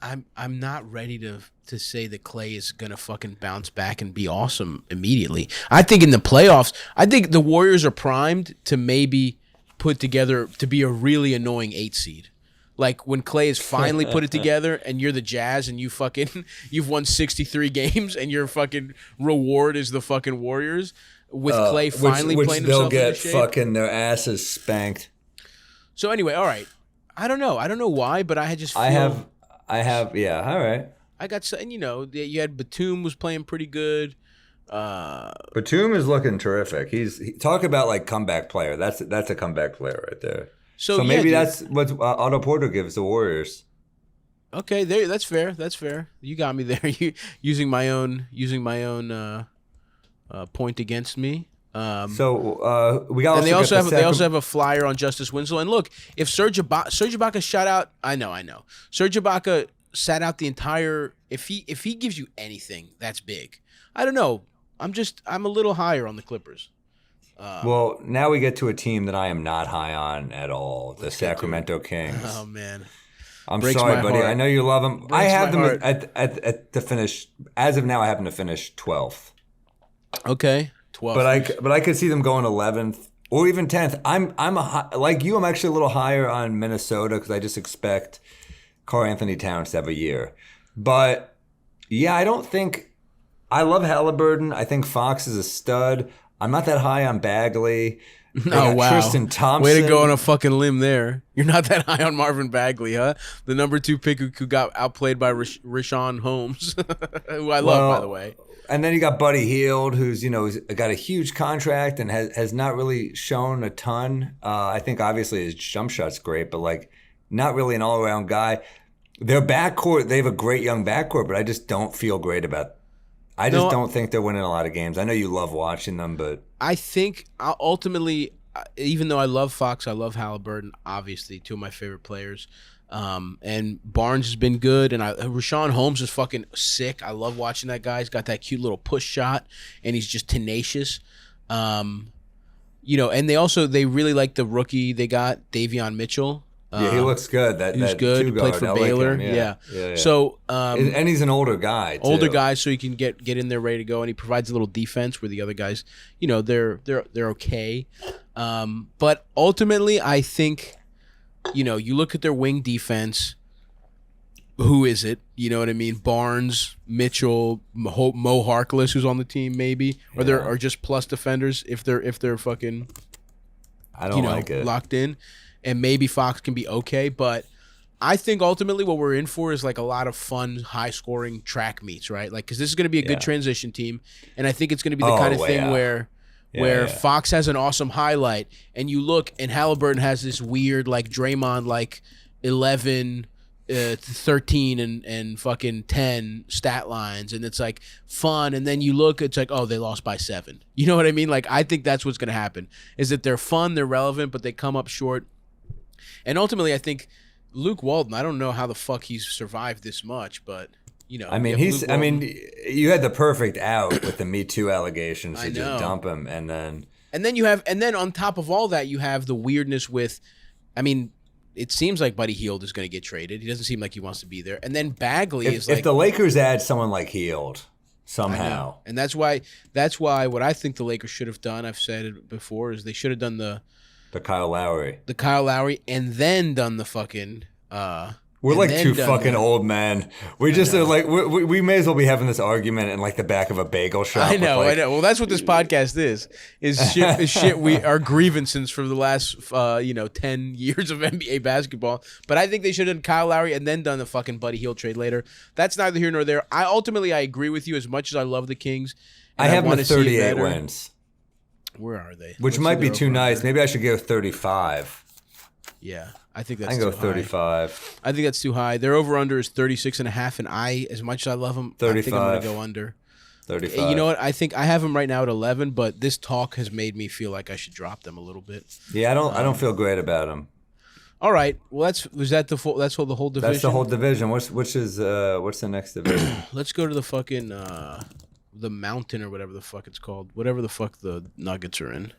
I'm not ready to say that Klay is gonna fucking bounce back and be awesome immediately. I think in the playoffs, I think the Warriors are primed to maybe put together to be a really annoying 8 seed. Like when Klay has finally put it together and you're the Jazz and you've won 63 games and your fucking reward is the fucking Warriors with Klay finally playing himself they'll get into shape. fucking their asses spanked. So anyway, all right. I don't know why, but I just feel I have yeah, all right. I got and you had Batum was playing pretty good. Batum is looking terrific. Talk about like comeback player. That's a comeback player right there. So maybe that's what Otto Porter gives the Warriors. Okay, that's fair. That's fair. You got me there. You using my own point against me. So we got. And they also have a flyer on Justice Winslow. And look, if Serge Ibaka shot out, I know. Serge Ibaka sat out the entire. If he gives you anything, that's big. I don't know. I'm a little higher on the Clippers. Well, now we get to a team that I am not high on at all. The Sacramento Kings. Oh man, I'm Breaks sorry, my buddy. heart. I know you love them. Breaks I have my them at the finish. As of now, I have them to finish 12th. Okay, 12th. But I could see them going 11th or even 10th. I'm like you. I'm actually a little higher on Minnesota because I just expect Karl Anthony Towns to have a year. But yeah, I don't think I love Halliburton. I think Fox is a stud. I'm not that high on Bagley. Oh, wow. Tristan Thompson. Way to go on a fucking limb there. You're not that high on Marvin Bagley, huh? The number 2 pick who got outplayed by Rashawn Holmes, who I love, by the way. And then you got Buddy Hield, who's got a huge contract and has not really shown a ton. I think obviously his jump shot's great, but like not really an all-around guy. Their backcourt, they have a great young backcourt, but I just don't feel great about don't think they're winning a lot of games. I know you love watching them, but I think ultimately, even though I love Fox, I love Halliburton, obviously, 2 of my favorite players. And Barnes has been good, and Rashawn Holmes is fucking sick. I love watching that guy. He's got that cute little push shot, and he's just tenacious. And they really like the rookie they got, Davion Mitchell. Yeah, he looks good. He was good. He played for Baylor. Like yeah. So, and he's an older guy. Too. Older guy, so he can get in there ready to go, and he provides a little defense where the other guys, they're okay. But ultimately, I think, you look at their wing defense. Who is it? You know what I mean? Barnes, Mitchell, Mo Harkless, who's on the team, maybe, or there are just plus defenders if they're fucking. I don't like it. Locked in. And maybe Fox can be okay, but I think ultimately what we're in for is like a lot of fun, high-scoring track meets, right? Like, because this is going to be a good transition team, and I think it's going to be the kind of thing where Fox has an awesome highlight, and you look, and Halliburton has this weird, like, Draymond, like, 11, 13, and fucking 10 stat lines, and it's, like, fun, and then you look, it's like, oh, they lost by 7. You know what I mean? Like, I think that's what's going to happen, is that they're fun, they're relevant, but they come up short. And ultimately, I think Luke Walton, I don't know how the fuck he's survived this much, but, you had the perfect out with the Me Too allegations to just dump him. And then on top of all that, you have the weirdness with, it seems like Buddy Hield is going to get traded. He doesn't seem like he wants to be there. And then Bagley if the Lakers add someone like Hield somehow. And that's why what I think the Lakers should have done, I've said it before, is they should have done the The Kyle Lowry, and then done the fucking. We're like two fucking old men. We just are like we may as well be having this argument in like the back of a bagel shop. I know. Well, that's what this podcast is shit. We are grievances for the last 10 years of NBA basketball. But I think they should have done Kyle Lowry and then done the fucking Buddy Hield trade later. That's neither here nor there. I agree with you as much as I love the Kings. I have them at 38 wins. Where are they? Which might be too nice. Maybe I should go 35. Yeah. I think that's I can go too 35. High. I think that's too high. Their over-under is 36.5, and as much as I love them, 35. I think I'm going to go under. 35. You know what? I think I have them right now at 11, but this talk has made me feel like I should drop them a little bit. Yeah, I don't feel great about them. All right. Well, that's the whole division. That's the whole division. What's the next division? Let's go to the fucking the mountain or whatever the fuck it's called. Whatever the fuck the Nuggets are in.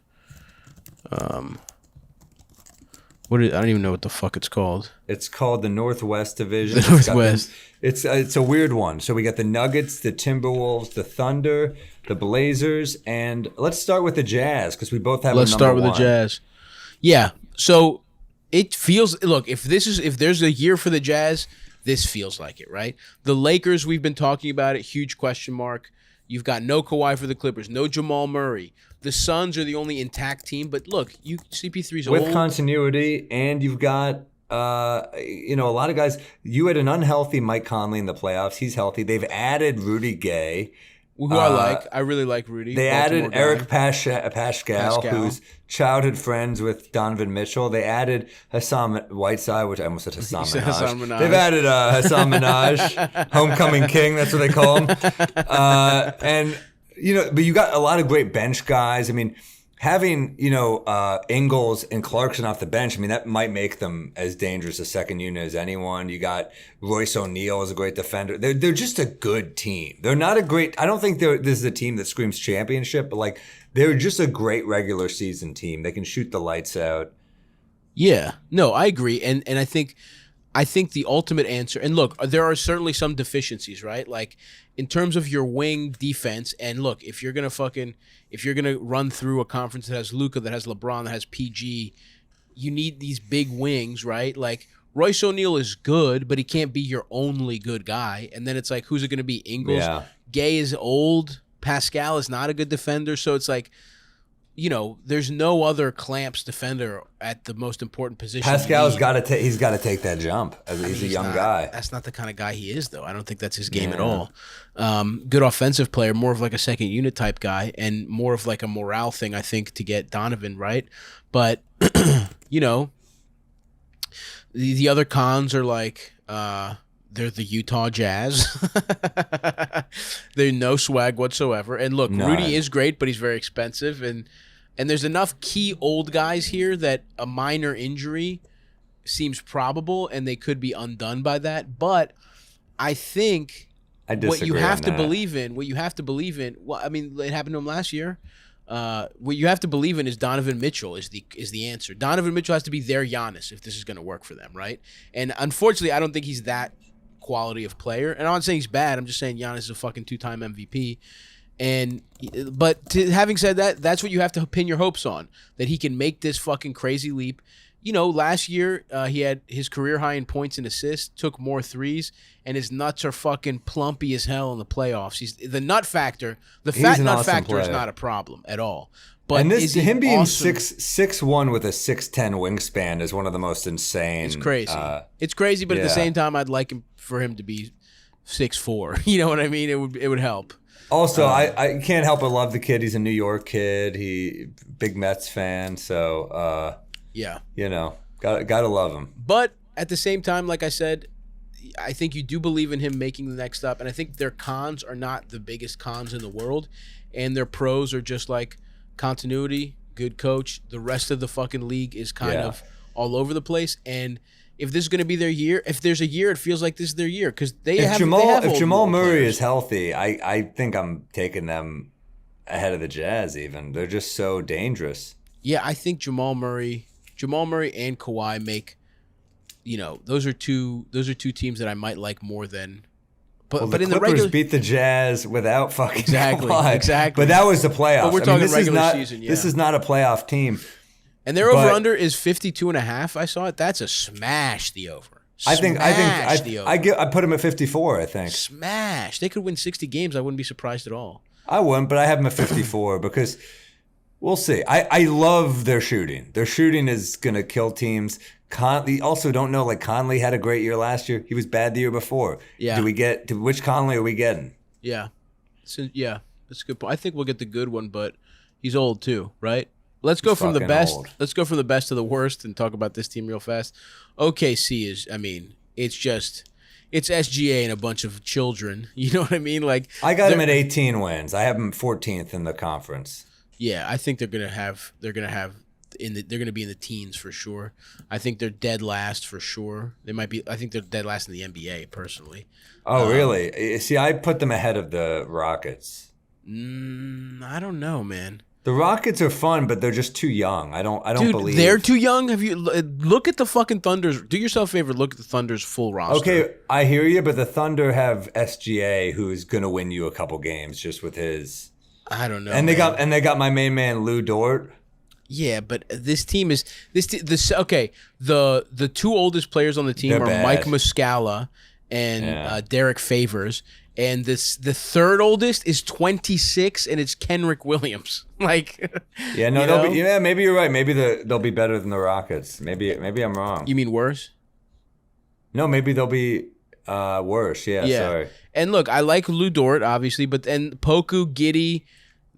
I don't even know what the fuck it's called. It's called the Northwest Division. The Northwest. It's a weird one. So we got the Nuggets, the Timberwolves, the Thunder, the Blazers, and let's start with the Jazz because we both have. Let's start with the Jazz. Yeah. So it feels. Look, if there's a year for the Jazz, this feels like it, right? The Lakers, we've been talking about it. Huge question mark. You've got no Kawhi for the Clippers, no Jamal Murray. The Suns are the only intact team, but look, CP3's old. With continuity, and you've got a lot of guys. You had an unhealthy Mike Conley in the playoffs. He's healthy. They've added Rudy Gay. Who I like. I really like Rudy. They Baltimore added guy. Eric Pascal, who's childhood friends with Donovan Mitchell. They added Hassan Whiteside, which I almost said Hassan Minaj. Hassan Minaj. They've added Hassan Minaj, homecoming king. That's what they call him. But you got a lot of great bench guys. I mean, having Ingles and Clarkson off the bench, I mean, that might make them as dangerous a second unit as anyone. You got Royce O'Neal as a great defender. They're just a good team. They're not a great. I don't think this is a team that screams championship, but like they're just a great regular season team. They can shoot the lights out. Yeah, no, I agree, and I think the ultimate answer. And look, there are certainly some deficiencies, right? Like in terms of your wing defense. And look, if you're gonna run through a conference that has Luka, that has LeBron, that has PG, you need these big wings, right? Like Royce O'Neal is good, but he can't be your only good guy. And then it's like, who's it gonna be? Ingles. Yeah. Gay is old. Pascal is not a good defender, so it's like, there's no other clamps defender at the most important position. Pascal's got to he's got to take that jump. He's a young guy. That's not the kind of guy he is, though. I don't think that's his game at all. Good offensive player, more of like a second unit type guy, and more of like a morale thing, I think, to get Donovan right. But the other cons are like. They're the Utah Jazz. They're no swag whatsoever. And look, Rudy is great, but he's very expensive. And there's enough key old guys here that a minor injury seems probable, and they could be undone by that. But I think what you have to believe in, well, I mean, it happened to him last year. What you have to believe in is Donovan Mitchell is the answer. Donovan Mitchell has to be their Giannis if this is going to work for them, right? And unfortunately, I don't think he's that quality of player. And I'm not saying he's bad. I'm just saying Giannis is a fucking 2-time MVP. But having said that, that's what you have to pin your hopes on, that he can make this fucking crazy leap. Last year he had his career high in points and assists, took more threes, and his nuts are fucking plumpy as hell in the playoffs. He's the nut factor. The fat nut awesome factor player. is not a problem at all. But and him being awesome? 6'1" with a 6'10" wingspan is one of the most insane. It's crazy. It's crazy, but at the same time, I'd like for him to be 6'4". You know what I mean? It would help. Also, I can't help but love the kid. He's a New York kid. He big Mets fan. So gotta love him. But at the same time, like I said, I think you do believe in him making the next step, and I think their cons are not the biggest cons in the world, and their pros are just like continuity, good coach. The rest of the fucking league is kind of all over the place, and if this is going to be their year, if there's a year, it feels like this is their year because if Jamal Murray is healthy, I think I'm taking them ahead of the Jazz. Even they're just so dangerous. Yeah, I think Jamal Murray and Kawhi make. Those are two teams that I might like more than. But the Clippers beat the Jazz without fucking Exactly. But that was the playoffs. But we're talking regular season. Yeah. This is not a playoff team. And their over-under is 52.5. I saw it. That's a smash, the over. I put them at 54, I think. Smash. They could win 60 games. I wouldn't be surprised at all. I wouldn't, but I have them at 54 because we'll see. I love their shooting. Their shooting is going to kill teams. Also don't know, like Conley had a great year last year. He was bad the year before. Yeah. Which Conley are we getting? Yeah. So, yeah, that's a good point. I think we'll get the good one, but he's old too, right? Let's go from the best. Old. Let's go from the best to the worst and talk about this team real fast. OKC is, I mean, it's SGA and a bunch of children. You know what I mean? Like I got them at 18 wins. I have them 14th in the conference. Yeah, I think they're gonna be in the teens for sure. I think they're dead last for sure. I think they're dead last in the NBA personally. Oh, really? See, I put them ahead of the Rockets. I don't know, man. The Rockets are fun, but they're just too young. I don't believe they're too young. Have you look at the fucking Thunders? Do yourself a favor. Look at the Thunder's full roster. Okay, I hear you, but the Thunder have SGA, who's gonna win you a couple games just with his. I don't know. And they got my main man Lou Dort. Yeah, but this team is okay. The two oldest players on the team are bad. Mike Muscala and Derek Favors. And the third oldest is 26, and it's Kenrick Williams. Like, maybe you're right. Maybe they'll be better than the Rockets. Maybe I'm wrong. You mean worse? No, maybe they'll be worse. Yeah, sorry. And look, I like Lou Dort, obviously, but then Poku, Giddey,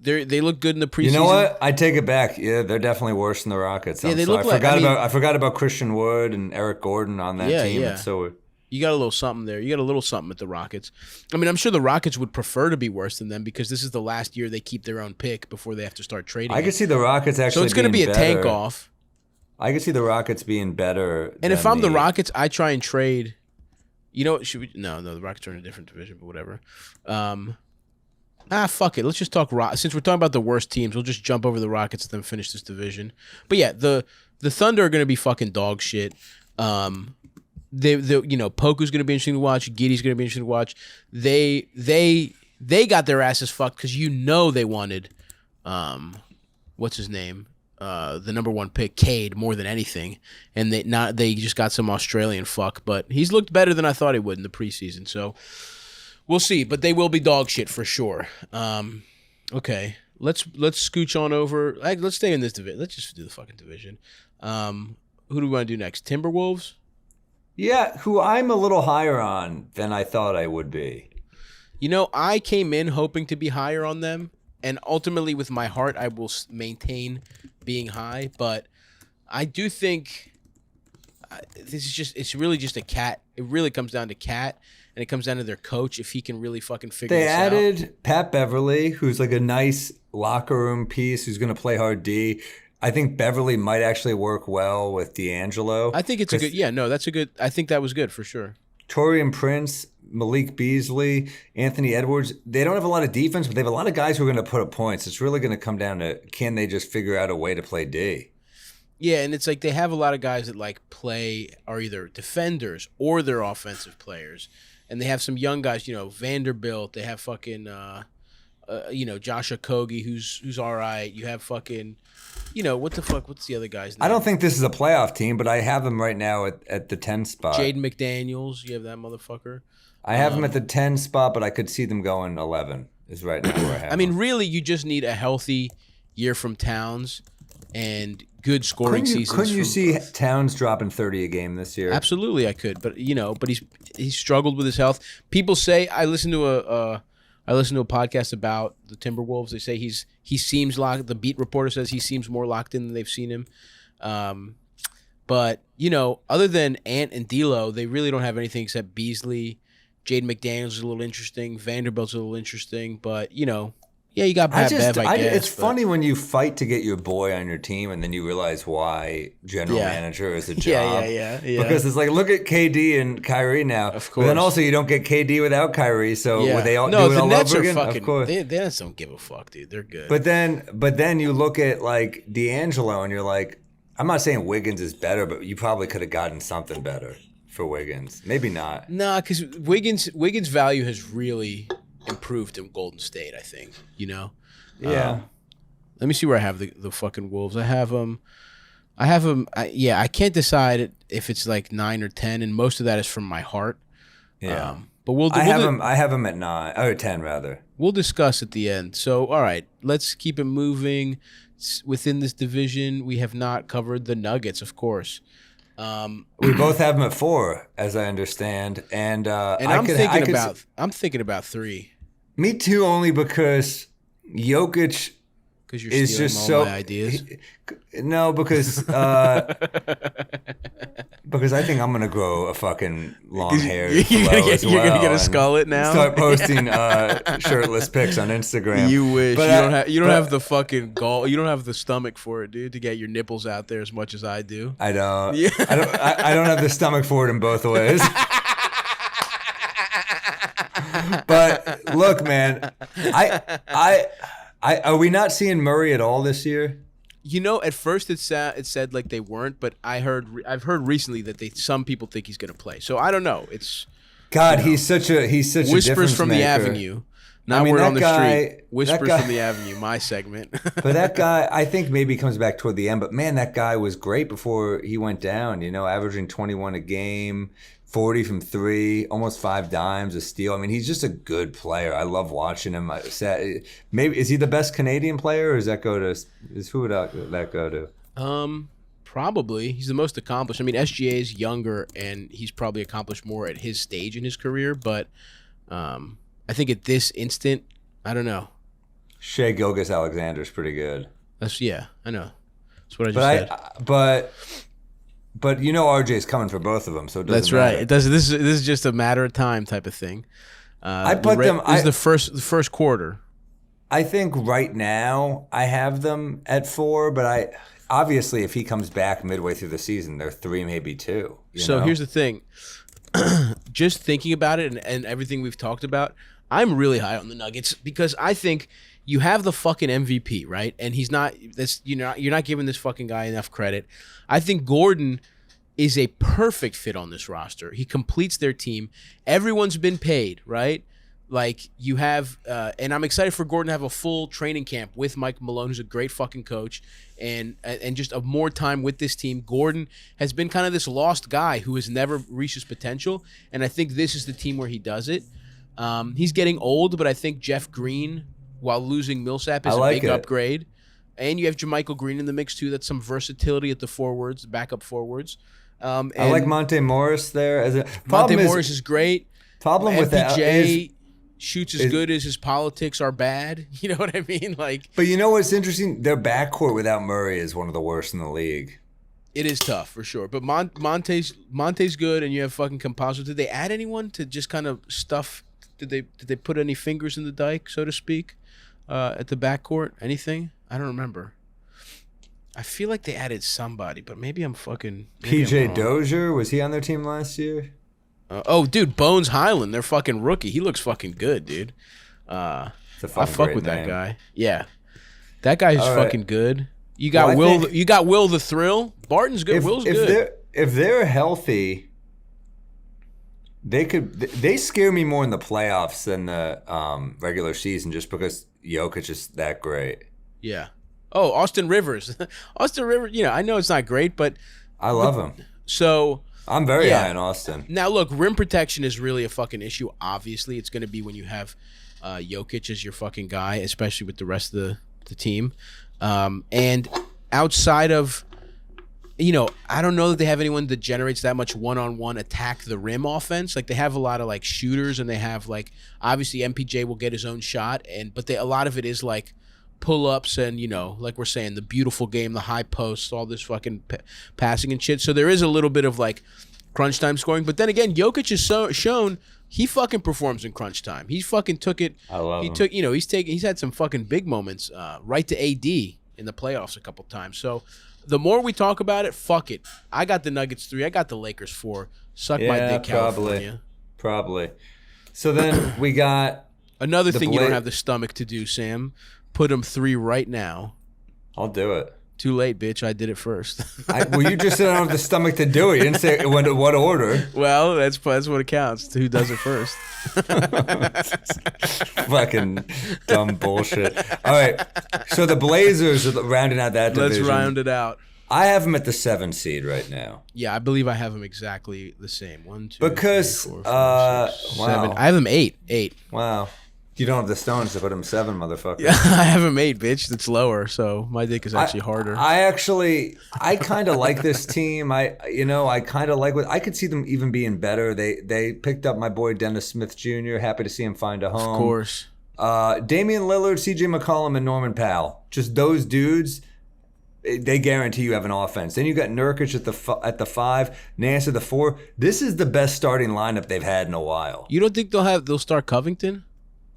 they look good in the preseason. You know what? I take it back. Yeah, they're definitely worse than the Rockets. Yeah, they look I forgot about Christian Wood and Eric Gordon on that team. Yeah. So you got a little something there. You got a little something at the Rockets. I mean, I'm sure the Rockets would prefer to be worse than them because this is the last year they keep their own pick before they have to start trading. I could see the Rockets actually. So it's going to be a tank off. I could see the Rockets being better. And if I'm the Rockets, I try and trade. You know, No, the Rockets are in a different division, but whatever. Fuck it. Let's just talk since we're talking about the worst teams. We'll just jump over the Rockets and then finish this division. But yeah, the Thunder are going to be fucking dog shit. Poku's going to be interesting to watch. Giddey's going to be interesting to watch. They got their asses fucked because they wanted, what's his name, the number one pick, Cade, more than anything, and they just got some Australian fuck, but he's looked better than I thought he would in the preseason. So we'll see, but they will be dog shit for sure. Okay, let's scooch on over. Let's stay in this division. Let's just do the fucking division. Who do we want to do next? Timberwolves. Yeah, who I'm a little higher on than I thought I would be. You know, I came in hoping to be higher on them, and ultimately with my heart, I will maintain being high, but I do think it's really just a cat. It really comes down to Cat, and it comes down to their coach if he can really fucking figure this out. They added Pat Beverly, who's like a nice locker room piece who's going to play hard D. I think Beverly might actually work well with D'Angelo. I think it's a good. Yeah, no, that's a good. I think that was good for sure. Taurean Prince, Malik Beasley, Anthony Edwards. They don't have a lot of defense, but they have a lot of guys who are going to put up points. It's really going to come down to can they just figure out a way to play D. Yeah, and it's like they have a lot of guys that are either defenders or they're offensive players, and they have some young guys. Vanderbilt. They have fucking Josh Okogie, who's all right. You have fucking. What the fuck? What's the other guy's name? I don't think this is a playoff team, but I have them right now at the 10 spot. Jaden McDaniels, you have that motherfucker. I have them at the 10 spot, but I could see them going 11 is right now where I have I mean, really, you just need a healthy year from Towns and good scoring seasons. Couldn't you see Towns dropping 30 a game this year? Absolutely, I could. But, he's struggled with his health. People say, I listened to a podcast about the Timberwolves. They say he seems locked. The beat reporter says he seems more locked in than they've seen him. But other than Ant and D'Lo, they really don't have anything except Beasley. Jaden McDaniels is a little interesting. Vanderbilt's a little interesting. But you got Pat Bev. I guess it's funny when you fight to get your boy on your team, and then you realize why general manager is a job. Yeah. Because it's like, look at KD and Kyrie now. Of course. But then also you don't get KD without Kyrie, so would they all do it the all Nets over are again? fucking. Of course. They just don't give a fuck, dude. They're good. But then you look at like D'Angelo, and you're like, I'm not saying Wiggins is better, but you probably could have gotten something better for Wiggins. Maybe not. Nah, because Wiggins' value has really improved in Golden State, I think. Yeah. Let me see where I have the fucking Wolves. I have them. I have him. I can't decide if it's like 9 or 10, and most of that is from my heart. Yeah. But we'll. I have him at 9 or 10 rather. We'll discuss at the end. So, all right, let's keep it moving. Within this division, we have not covered the Nuggets, of course. We both have them at 4, as I understand, and I'm thinking about 3. Me too, only because Jokic Because you're is stealing just all so my ideas. No, because because I think I'm gonna grow a fucking long hair. You're gonna get a skullet now. Start posting shirtless pics on Instagram. You wish. But you don't have the fucking gall. You don't have the stomach for it, dude, to get your nipples out there as much as I do. I don't. Yeah. I don't have the stomach for it in both ways. But look, man, are we not seeing Murray at all this year? You know, at first it said like they weren't, but I've heard recently that some people think he's going to play. So I don't know. It's he's such a whispers from maker. the avenue, not word on the street. Whispers guy, from the avenue, my segment. But that guy, I think maybe comes back toward the end. But man, that guy was great before he went down. You know, averaging 21 a game. 40 from 3, almost 5 dimes, a steal. I mean, he's just a good player. I love watching him. Maybe is he the best Canadian player, or who would that go to? Probably he's the most accomplished. I mean, SGA is younger, and he's probably accomplished more at his stage in his career. But I think at this instant, I don't know. Shea Gilgeous-Alexander is pretty good. I know. That's what I just said. But you know RJ's coming for both of them, so it doesn't matter. Right. It does. This is just a matter of time type of thing. I put them. This is the first quarter. I think right now I have them at 4, but obviously if he comes back midway through the season, they're 3, maybe 2. So here's the thing. Just thinking about it and everything we've talked about, I'm really high on the Nuggets because I think you have the fucking MVP, right? And he's not. You're not giving this fucking guy enough credit. I think Gordon is a perfect fit on this roster. He completes their team. Everyone's been paid, right? Like you have, and I'm excited for Gordon to have a full training camp with Mike Malone, who's a great fucking coach, and just more time with this team. Gordon has been kind of this lost guy who has never reached his potential, and I think this is the team where he does it. He's getting old, but I think Jeff Green, while losing Millsap, is a big upgrade. And you have JaMychal Green in the mix too. That's some versatility at the forwards, backup forwards. I like Monte Morris there. Monte Morris is great. Problem with that is shoots as good as his politics are bad. You know what I mean? But you know what's interesting? Their backcourt without Murray is one of the worst in the league. It is tough for sure. But Monte's good, and you have fucking Campazzo. Did they add anyone to just kind of stuff? Did they put any fingers in the dike, so to speak, at the backcourt? Anything? I don't remember. I feel like they added somebody, but maybe I'm PJ Dozier, was he on their team last year? Dude, Bones Highland, their fucking rookie. He looks fucking good, dude. I fuck with that guy. Yeah, that guy's fucking good. You got You got Will the Thrill. Barton's good. Will's good. If they're healthy, they scare me more in the playoffs than the regular season, just because Jokic is that great. Yeah. Oh, Austin Rivers. Austin Rivers, I know it's not great, but I love him. So I'm very high on Austin. Now, look, rim protection is really a fucking issue. Obviously, it's going to be when you have Jokic as your fucking guy, especially with the rest of the team. And outside of, I don't know that they have anyone that generates that much one-on-one attack the rim offense. Like, they have a lot of, like, shooters, and they have, like, obviously MPJ will get his own shot, but a lot of it is, like, pull-ups and, like we're saying, the beautiful game, the high posts, all this fucking passing and shit. So there is a little bit of, like, crunch time scoring. But then again, Jokic has shown he fucking performs in crunch time. He fucking took it. I love him. He's had some fucking big moments right to AD in the playoffs a couple times. So the more we talk about it, fuck it. I got the Nuggets 3. I got the Lakers 4. Suck my dick, California. Probably. So then we got another thing you don't have the stomach to do, Sam. Put them 3 right now. I'll do it. Too late, bitch. I did it first. You just said I don't have the stomach to do it. You didn't say what order. Well, that's what it counts. Who does it first? Fucking dumb bullshit. All right. So the Blazers are rounding out that division. Let's round it out. I have him at the 7 seed right now. Yeah, I believe I have him exactly the same. 1, 2, Because 3, 4, 5, 6, 7. wow. I have him 8. Wow. You don't have the stones to put him 7, motherfucker. Yeah, I have him 8, bitch. That's lower, so my dick is actually harder. I kind of like this team. I kind of like I could see them even being better. They picked up my boy Dennis Smith Jr. Happy to see him find a home. Of course. Damian Lillard, CJ McCollum, and Norman Powell. Just those dudes. They guarantee you have an offense. Then you got Nurkic at the 5, Nance at the 4. This is the best starting lineup they've had in a while. You don't think they'll start Covington?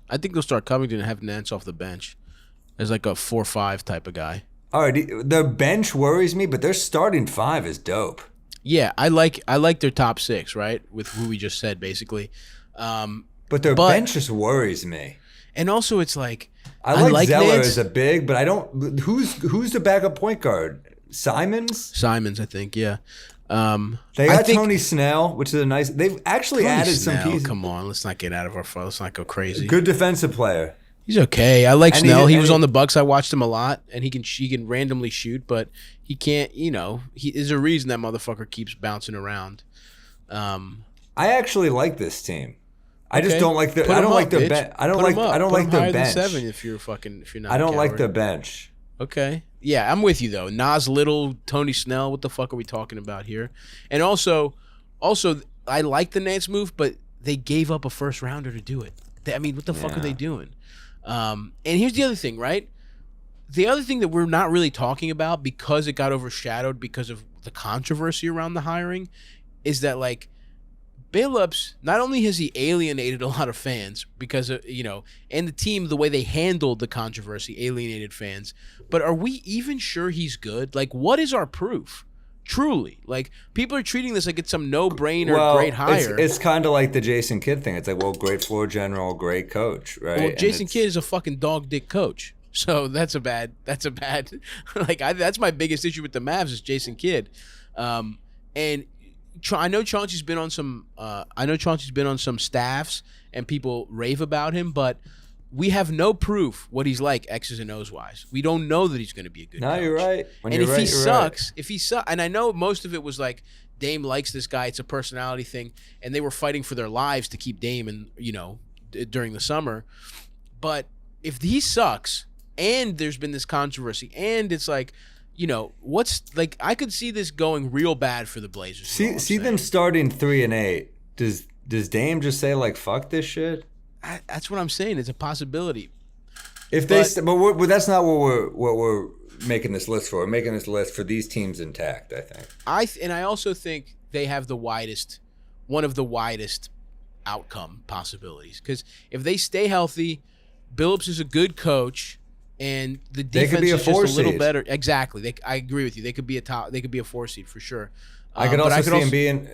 I think they'll start Covington and have Nance off the bench as like a 4-5 type of guy. All right, their bench worries me, but their starting 5 is dope. Yeah, I like their top 6, right? With who we just said, basically. But their bench just worries me. And also, it's like I like Zeller Nance as a big, but I don't. Who's the backup point guard? Simons, I think. Yeah. They got Tony Snell, which is a nice. They've actually added some pieces. Come on, let's not get out of our flow. Let's not go crazy. Good defensive player. He's okay. I like Snell. He was on the Bucks. I watched him a lot, and he can randomly shoot, but he can't. There's a reason that motherfucker keeps bouncing around. I actually like this team. I just don't like their. I don't like their bench. I don't like their bench. 7 if you're not. I don't like their bench. Okay. Yeah, I'm with you though. Nas Little, Tony Snell. What the fuck are we talking about here? And also, I like the Nance move, but they gave up a first rounder to do it. What the fuck are they doing? And here's the other thing, right? The other thing that we're not really talking about because it got overshadowed because of the controversy around the hiring is that like Billups, not only has he alienated a lot of fans because of, and the team, the way they handled the controversy alienated fans, but are we even sure he's good? Like, what is our proof? Truly, like, people are treating this like it's some no-brainer great hire. It's kind of like the Jason Kidd thing. It's like, well, great floor general, great coach, right? Well, Jason Kidd is a fucking dog dick coach. So that's a bad like that's my biggest issue with the Mavs is Jason Kidd. And I know Chauncey's been on some staffs and people rave about him, but we have no proof what he's like X's and O's wise. We don't know that he's going to be a good coach. You're right. If he sucks, and I know most of it was like Dame likes this guy, it's a personality thing, and they were fighting for their lives to keep Dame during the summer. But if he sucks and there's been this controversy and it's like, what's like I could see this going real bad for the Blazers. See them starting 3-8. Does Dame just say like fuck this shit? That's what I'm saying. It's a possibility. But that's not what we're making this list for. We're making this list for these teams intact. I think. And I also think they have one of the widest outcome possibilities because if they stay healthy, Billups is a good coach. And the defense is just a little better. Exactly. I agree with you. They could be a 4 seed for sure. I could also see him being,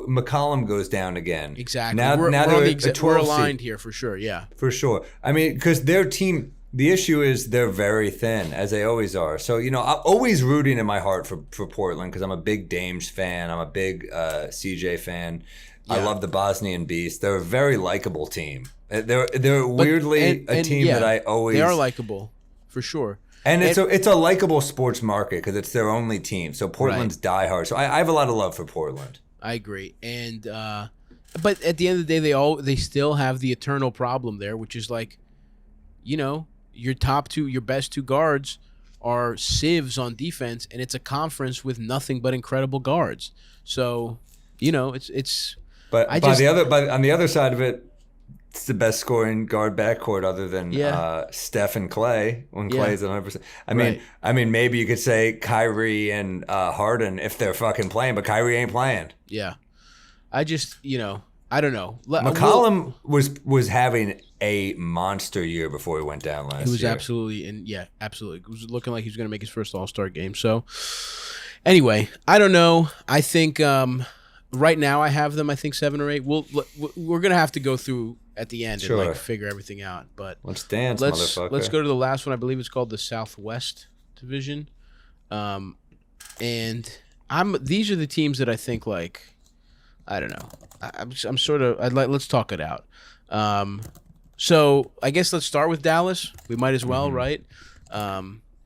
McCollum goes down again. Exactly. Now we're aligned here for sure. Yeah. For sure. I mean, because their team, the issue is they're very thin, as they always are. So, I'm always rooting in my heart for Portland because I'm a big Dames fan. I'm a big CJ fan. Yeah. I love the Bosnian Beast. They're a very likable team. They're weirdly a team that I always. They are likable, for sure. And it's a likable sports market because it's their only team. So Portland's diehard. So I have a lot of love for Portland. I agree. And but at the end of the day, they still have the eternal problem there, which is like, your best 2 guards are sieves on defense, and it's a conference with nothing but incredible guards. So, it's. But on the other side of it, it's the best scoring guard backcourt other than Steph and Clay when Clay's at 100%. I mean, maybe you could say Kyrie and Harden if they're fucking playing, but Kyrie ain't playing. Yeah, I just I don't know. McCollum was having a monster year before he went down last year. He was absolutely. It was looking like he was going to make his first All-Star game. So anyway, I don't know. I think. Right now, I have them. I think 7 or 8. We're gonna have to go through at the end and figure everything out. But let's dance, motherfucker. Let's go to the last one. I believe it's called the Southwest Division. And these are the teams that I think like, I don't know. I'm sort of. Let's talk it out. So I guess let's start with Dallas. We might as well, right?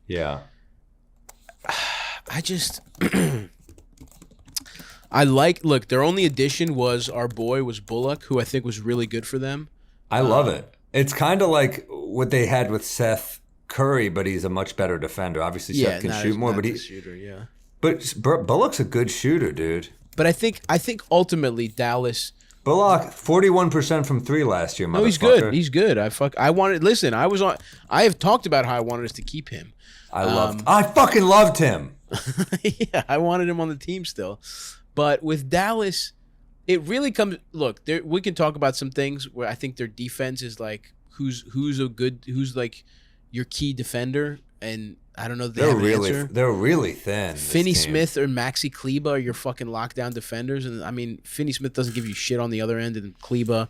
Yeah. I just look, their only addition was our boy was Bullock, who I think was really good for them. I love it. It's kind of like what they had with Seth Curry, but he's a much better defender. Obviously, Seth can shoot more, but shooter, But Bullock's a good shooter, dude. But I think ultimately Dallas. Bullock 41% from 3 last year. No, he's good. He's good. I have talked about how I wanted us to keep him. I fucking loved him. Yeah, I wanted him on the team still. But with Dallas, it really comes. Look, we can talk about some things where I think their defense is like who's like your key defender, and I don't know. They're really thin. Finney Smith or Maxi Kleba are your fucking lockdown defenders, and I mean Finney Smith doesn't give you shit on the other end, and Kleba,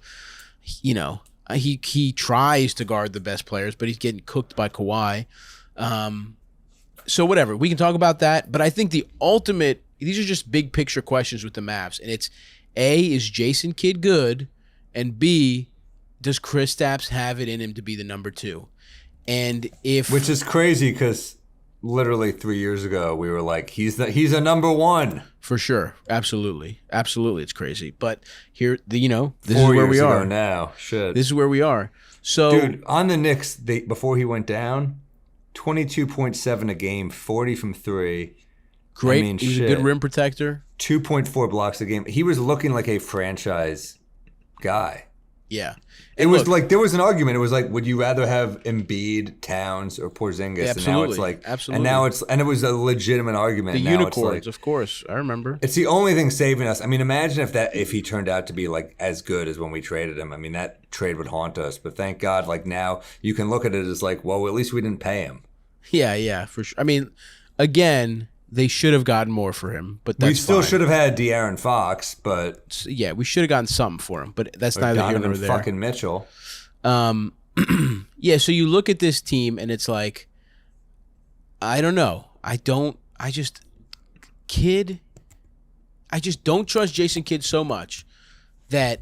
you know, he tries to guard the best players, but he's getting cooked by Kawhi. So whatever, we can talk about that, but I think the ultimate. These are just big picture questions with the Mavs, and it's A, is Jason Kidd good, and B, does Kristaps have it in him to be the number 2? And which is crazy because literally 3 years ago we were like, he's a number 1 for sure, absolutely, it's crazy. But here, this 4 is where years we are ago now. Shit, this is where we are. So, dude, on the Knicks, before he went down, 22.7 a game, 40 from 3. Great. I mean, he was a good rim protector. 2.4 blocks a game. He was looking like a franchise guy. Yeah. It was like there was an argument. It was like, would you rather have Embiid, Towns, or Porzingis? Yeah, absolutely. And now it's like, absolutely. And it was a legitimate argument. The now unicorns, it's like, of course. I remember. It's the only thing saving us. I mean, imagine if he turned out to be like as good as when we traded him. I mean, that trade would haunt us. But thank God, like now you can look at it as like, well, at least we didn't pay him. Yeah, for sure. I mean, again, they should have gotten more for him, but that's we still fine. Should have had De'Aaron Fox, but yeah, we should have gotten something for him, but that's neither here nor there. Fucking Mitchell. Yeah. So you look at this team, and it's like, I don't know. I just don't trust Jason Kidd so much that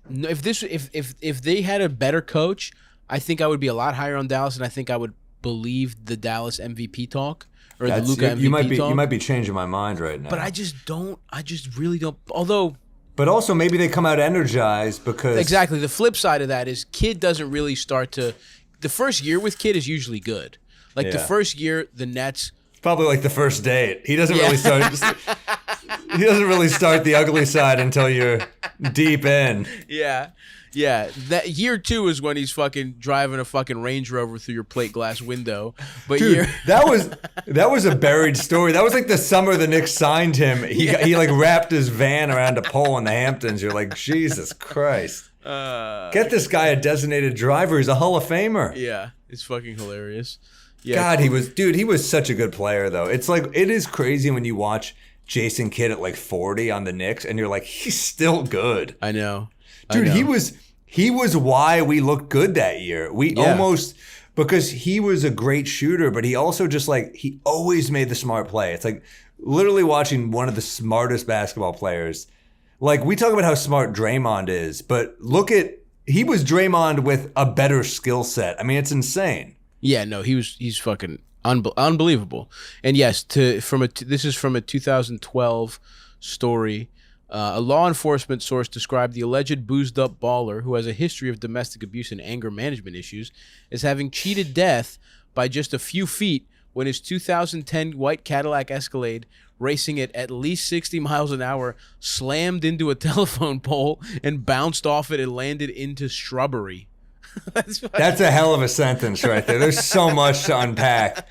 if they had a better coach, I think I would be a lot higher on Dallas, and I think I would believe the Dallas MVP talk. Or the Luka MVP talk. You might be changing my mind right now. But I just don't. I just really don't. Although. But also maybe they come out energized because. Exactly. The flip side of that is Kidd doesn't really start to. The first year with Kidd is usually good. Like the first year, the Nets. Probably like the first date. He doesn't really start. He doesn't really start the ugly side until you're deep in. Yeah. Yeah, that year 2 is when he's fucking driving a fucking Range Rover through your plate glass window. But dude, that was a buried story. That was like the summer the Knicks signed him. He like wrapped his van around a pole in the Hamptons. You're like, Jesus Christ. Get this guy a designated driver. He's a Hall of Famer. Yeah, it's fucking hilarious. Yeah, God, he was such a good player though. It's like it is crazy when you watch Jason Kidd at like 40 on the Knicks and you're like, he's still good. I know. Dude, he was why we looked good that year. Almost because he was a great shooter, but he also just like he always made the smart play. It's like literally watching one of the smartest basketball players. Like we talk about how smart Draymond is, but he was Draymond with a better skill set. I mean, it's insane. Yeah, no, he's fucking unbelievable. And yes, this is from a 2012 story. A law enforcement source described the alleged boozed-up baller, who has a history of domestic abuse and anger management issues, as having cheated death by just a few feet when his 2010 white Cadillac Escalade, racing at least 60 miles an hour, slammed into a telephone pole and bounced off it and landed into shrubbery. That's a hell of a sentence right there. There's so much to unpack.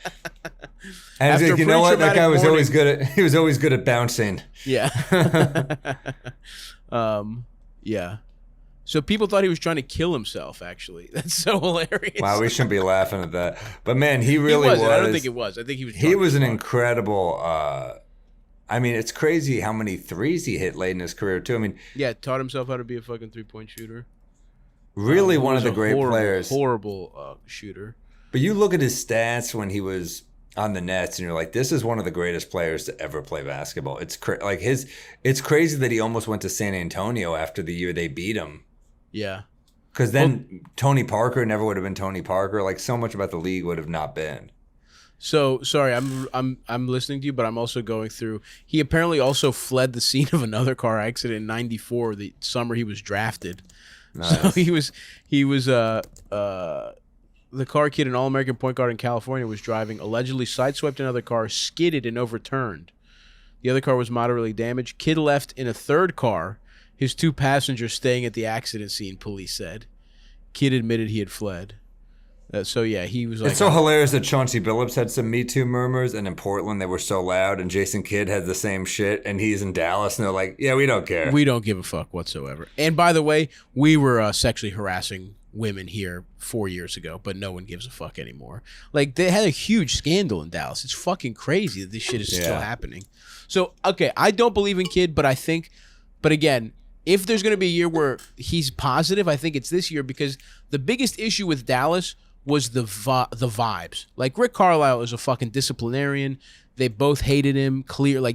And like, you know what? That guy was always good at bouncing. Yeah. Yeah. So people thought he was trying to kill himself, actually. That's so hilarious. Wow, we shouldn't be laughing at that. But man, he really was. I don't think it was. I think he was. He was an incredible I mean, it's crazy how many threes he hit late in his career too. I mean, yeah, taught himself how to be a fucking 3-point shooter. Really one of the great players. Horrible shooter. But you look at his stats when he was on the Nets, and you're like, this is one of the greatest players to ever play basketball. It's it's crazy that he almost went to San Antonio after the year they beat him. Yeah. Because then Tony Parker never would have been Tony Parker. Like so much about the league would have not been. So sorry, I'm listening to you, but I'm also going through. He apparently also fled the scene of another car accident in '94, the summer he was drafted. Nice. So he was the car kid, an All-American point guard in California, was driving, allegedly sideswept another car, skidded and overturned. The other car was moderately damaged. Kid left in a third car, his 2 passengers staying at the accident scene, police said. Kid admitted he had fled. So, yeah, he was like... It's so hilarious that Chauncey Billups had some Me Too murmurs, and in Portland they were so loud, and Jason Kidd had the same shit, and he's in Dallas, and they're like, yeah, we don't care. We don't give a fuck whatsoever. And by the way, we were sexually harassing women here 4 years ago, but no one gives a fuck anymore. Like, they had a huge scandal in Dallas. It's fucking crazy that this shit is still happening. So, okay, I don't believe in Kidd, but I think... But again... If there's going to be a year where he's positive, I think it's this year, because the biggest issue with Dallas was the vibes. Like, Rick Carlisle is a fucking disciplinarian. They both hated him.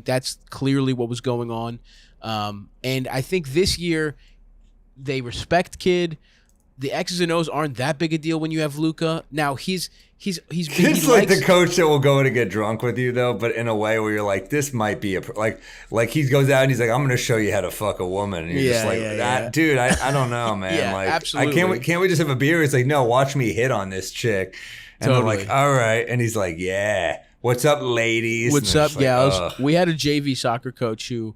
That's clearly what was going on. And I think this year they respect Kidd. The X's and O's aren't that big a deal when you have Luka. Now he's Kid's like the coach that will go to get drunk with you, though, but in a way where you're like, this might be like he goes out and he's like, I'm going to show you how to fuck a woman, and you're just like, dude, I don't know, man. Yeah, like, absolutely. Can't we just have a beer? He's like, no, watch me hit on this chick, and Totally. they're like, all right, and he's like, yeah, what's up, ladies? What's up, gals? We had a JV soccer coach who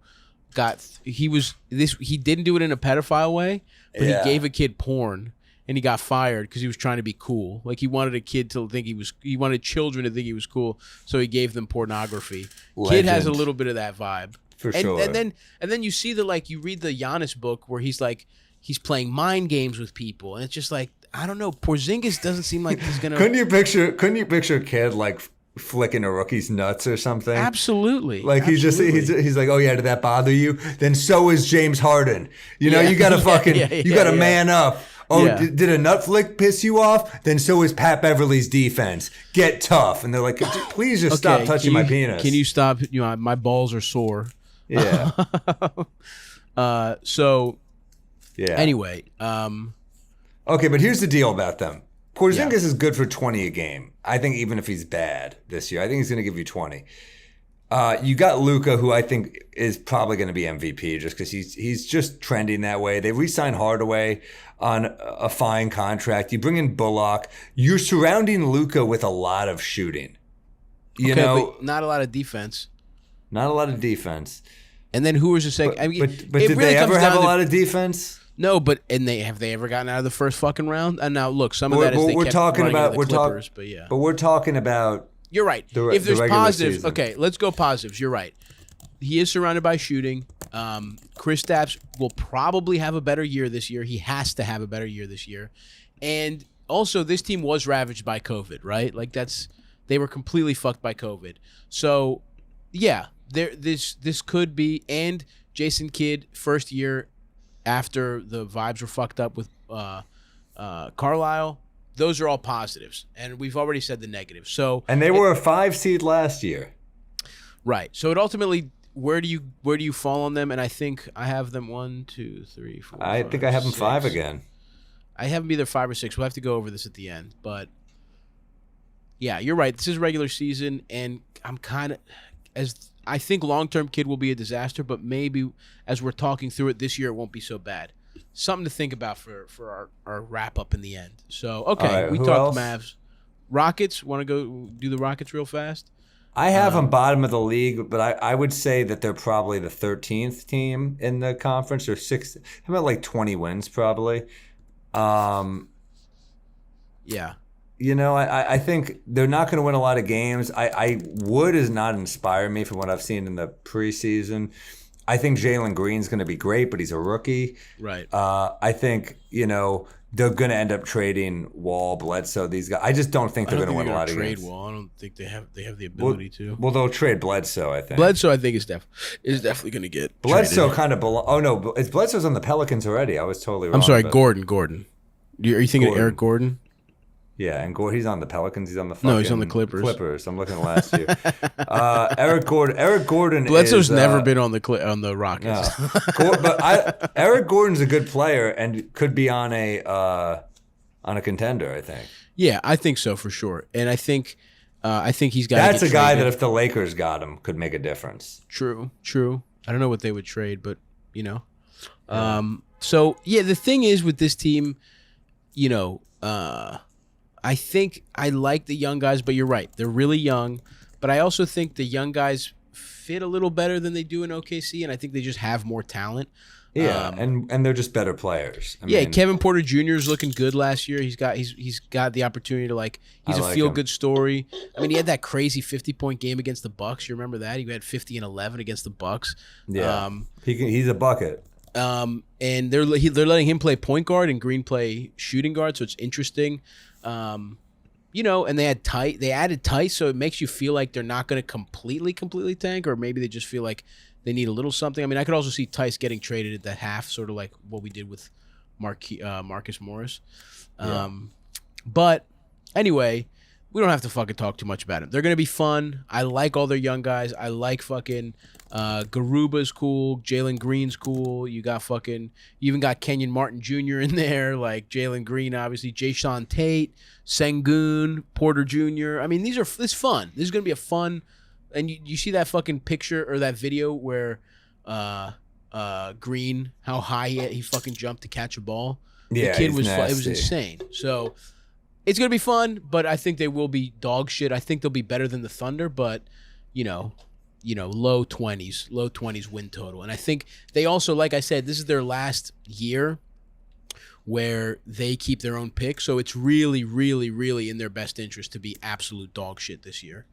he didn't do it in a pedophile way, but he gave a kid porn. And he got fired because he was trying to be cool. Like, he wanted a kid to think he wanted children to think he was cool, so he gave them pornography. Legend. Kid has a little bit of that vibe. For sure. And then you see you read the Giannis book where he's playing mind games with people, and it's just like, I don't know, Porzingis doesn't seem like he's gonna. Couldn't you picture a kid like flicking a rookie's nuts or something? Absolutely. Like, he's like, oh yeah, did that bother you? Then so is James Harden. You know, you gotta you gotta man up. Oh, did a nut flick piss you off? Then so is Pat Beverly's defense. Get tough. And they're like, please just stop touching my penis. Can you stop? You know, my balls are sore. Yeah. Anyway. Okay, but here's the deal about them. Porzingis is good for 20 a game. I think even if he's bad this year, I think he's going to give you 20. You got Luka, who I think is probably going to be MVP just because he's just trending that way. They re-signed Hardaway on a fine contract. You bring in Bullock. You're surrounding Luka with a lot of shooting. You know, but not a lot of defense. Not a lot of defense. And then who was the second? But did they ever have a lot of defense? No, but have they ever gotten out of the first fucking round? And now look, some of that is we're talking about the Clippers, but yeah. But we're talking about. You're right. If there's positives, okay, let's go positives. You're right. He is surrounded by shooting. Kristaps will probably have a better year this year. He has to have a better year this year. And also, this team was ravaged by COVID, right? Like, they were completely fucked by COVID. So, yeah, this could be. And Jason Kidd, first year after the vibes were fucked up with Carlisle. Those are all positives, and we've already said the negatives. So, and they were a 5 seed last year, right? So it ultimately, where do you fall on them? And I think I have them 1, 2, 3, 4. I think I have them 5 again. I have them either 5 or 6. We'll have to go over this at the end, but yeah, you're right. This is regular season, and I'm kind of I think long-term Kidd will be a disaster, but maybe as we're talking through it this year, it won't be so bad. Something to think about for our wrap-up in the end. So, okay, we talked Mavs. Rockets, want to go do the Rockets real fast? I have them bottom of the league, but I would say that they're probably the 13th team in the conference, or 6th. How about like 20 wins probably? Yeah. You know, I think they're not going to win a lot of games. Wood does not inspire me from what I've seen in the preseason. I think Jalen Green's going to be great, but he's a rookie. Right. I think, you know, they're going to end up trading Wall, Bledsoe, these guys. I just don't think they're going to win a lot of games. Trade Wall. I don't think they have the ability to. Well, they'll trade Bledsoe, I think. Bledsoe, I think, is definitely going to get Bledsoe traded. kind of belongs. Oh, no. Bledsoe's on the Pelicans already. I was totally wrong. I'm sorry, Gordon. Are you thinking of Eric Gordon? Yeah, and he's on the Pelicans. He's on the fucking No, he's on the Clippers. I'm looking at last year. Eric Gordon. Bledsoe's never been on the Rockets. No. But Eric Gordon's a good player and could be on a contender, I think. Yeah, I think so for sure. And I think I think he's got. That's a guy that if the Lakers got him, could make a difference. True. I don't know what they would trade, but So yeah, the thing is with this team, I think I like the young guys, but you're right, they're really young. But I also think the young guys fit a little better than they do in OKC, and I think they just have more talent. Yeah, and they're just better players. I mean, Kevin Porter Jr. is looking good last year. He's got the opportunity to he's a feel good story. I mean, he had that crazy 50-point game against the Bucks. You remember that? He had 50 and 11 against the Bucks. Yeah, he's a bucket. And they're letting him play point guard and Green play shooting guard, so it's interesting. And they added Tice, so it makes you feel like they're not going to completely tank, or maybe they just feel like they need a little something. I mean, I could also see Tice getting traded at that half, sort of like what we did with Marcus Morris. But anyway, we don't have to fucking talk too much about it. They're going to be fun. I like all their young guys. I like fucking Garuba's cool. Jalen Green's cool. You even got Kenyon Martin Jr. in there, like Jalen Green, obviously. Jason Tate, Sengun, Porter Jr. I mean, it's fun. This is going to be a fun. And you see that fucking picture or that video where Green, how high he fucking jumped to catch a ball. Yeah, the kid it was insane. So it's gonna be fun, but I think they will be dog shit. I think they'll be better than the Thunder, but low 20s win total. And I think they also, like I said, this is their last year where they keep their own pick. So it's really, really, really in their best interest to be absolute dog shit this year.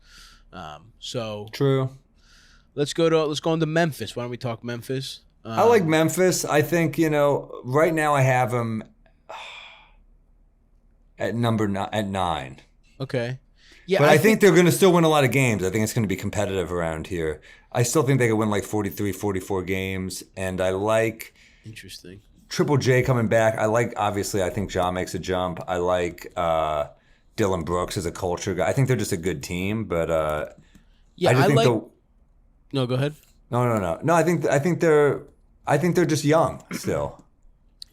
So true. Let's go on to Memphis. Why don't we talk Memphis? I like Memphis. I think right now I have them at at 9. Okay. Yeah, but I think they're going to still win a lot of games. I think it's going to be competitive around here. I still think they could win like 43, 44 games, and I like interesting Triple J coming back. Obviously I think Ja makes a jump. I like Dylan Brooks as a culture guy. I think they're just a good team, but I just think No, go ahead. No. I think they're just young still.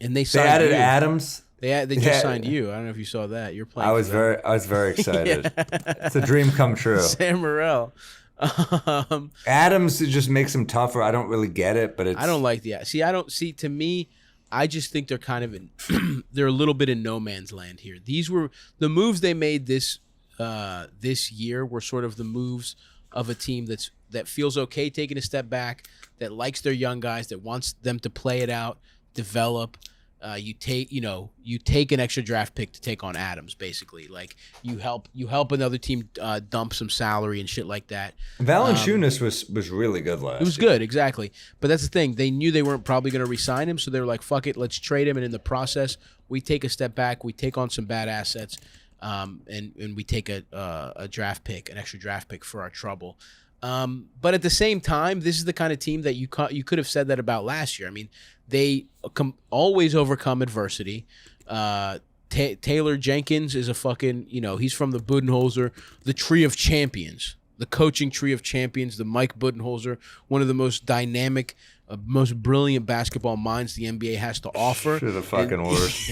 And they added Adams. They just signed you. I don't know if you saw that. You're playing. I was very excited. It's a dream come true. Sam Morrell. Adams just makes them tougher. I don't really get it, but I don't like to me, I just think they're kind of they're a little bit in no man's land here. These were the moves they made this year were sort of the moves of a team that feels okay taking a step back, that likes their young guys, that wants them to play it out, develop. You take an extra draft pick to take on Adams, basically. Like you help another team dump some salary and shit like that. Valanciunas was really good last year. It was good, exactly. But that's the thing. They knew they weren't probably going to re-sign him, so they were like, fuck it, let's trade him. And in the process, we take a step back, we take on some bad assets, and we take a draft pick, an extra draft pick for our trouble. But at the same time, this is the kind of team that you could have said that about last year. I mean, they always overcome adversity. Taylor Jenkins is a fucking, he's from the Budenholzer, the tree of champions, the coaching tree of champions, the Mike Budenholzer, one of the most dynamic, most brilliant basketball minds the NBA has to offer. Shit, the fucking worst.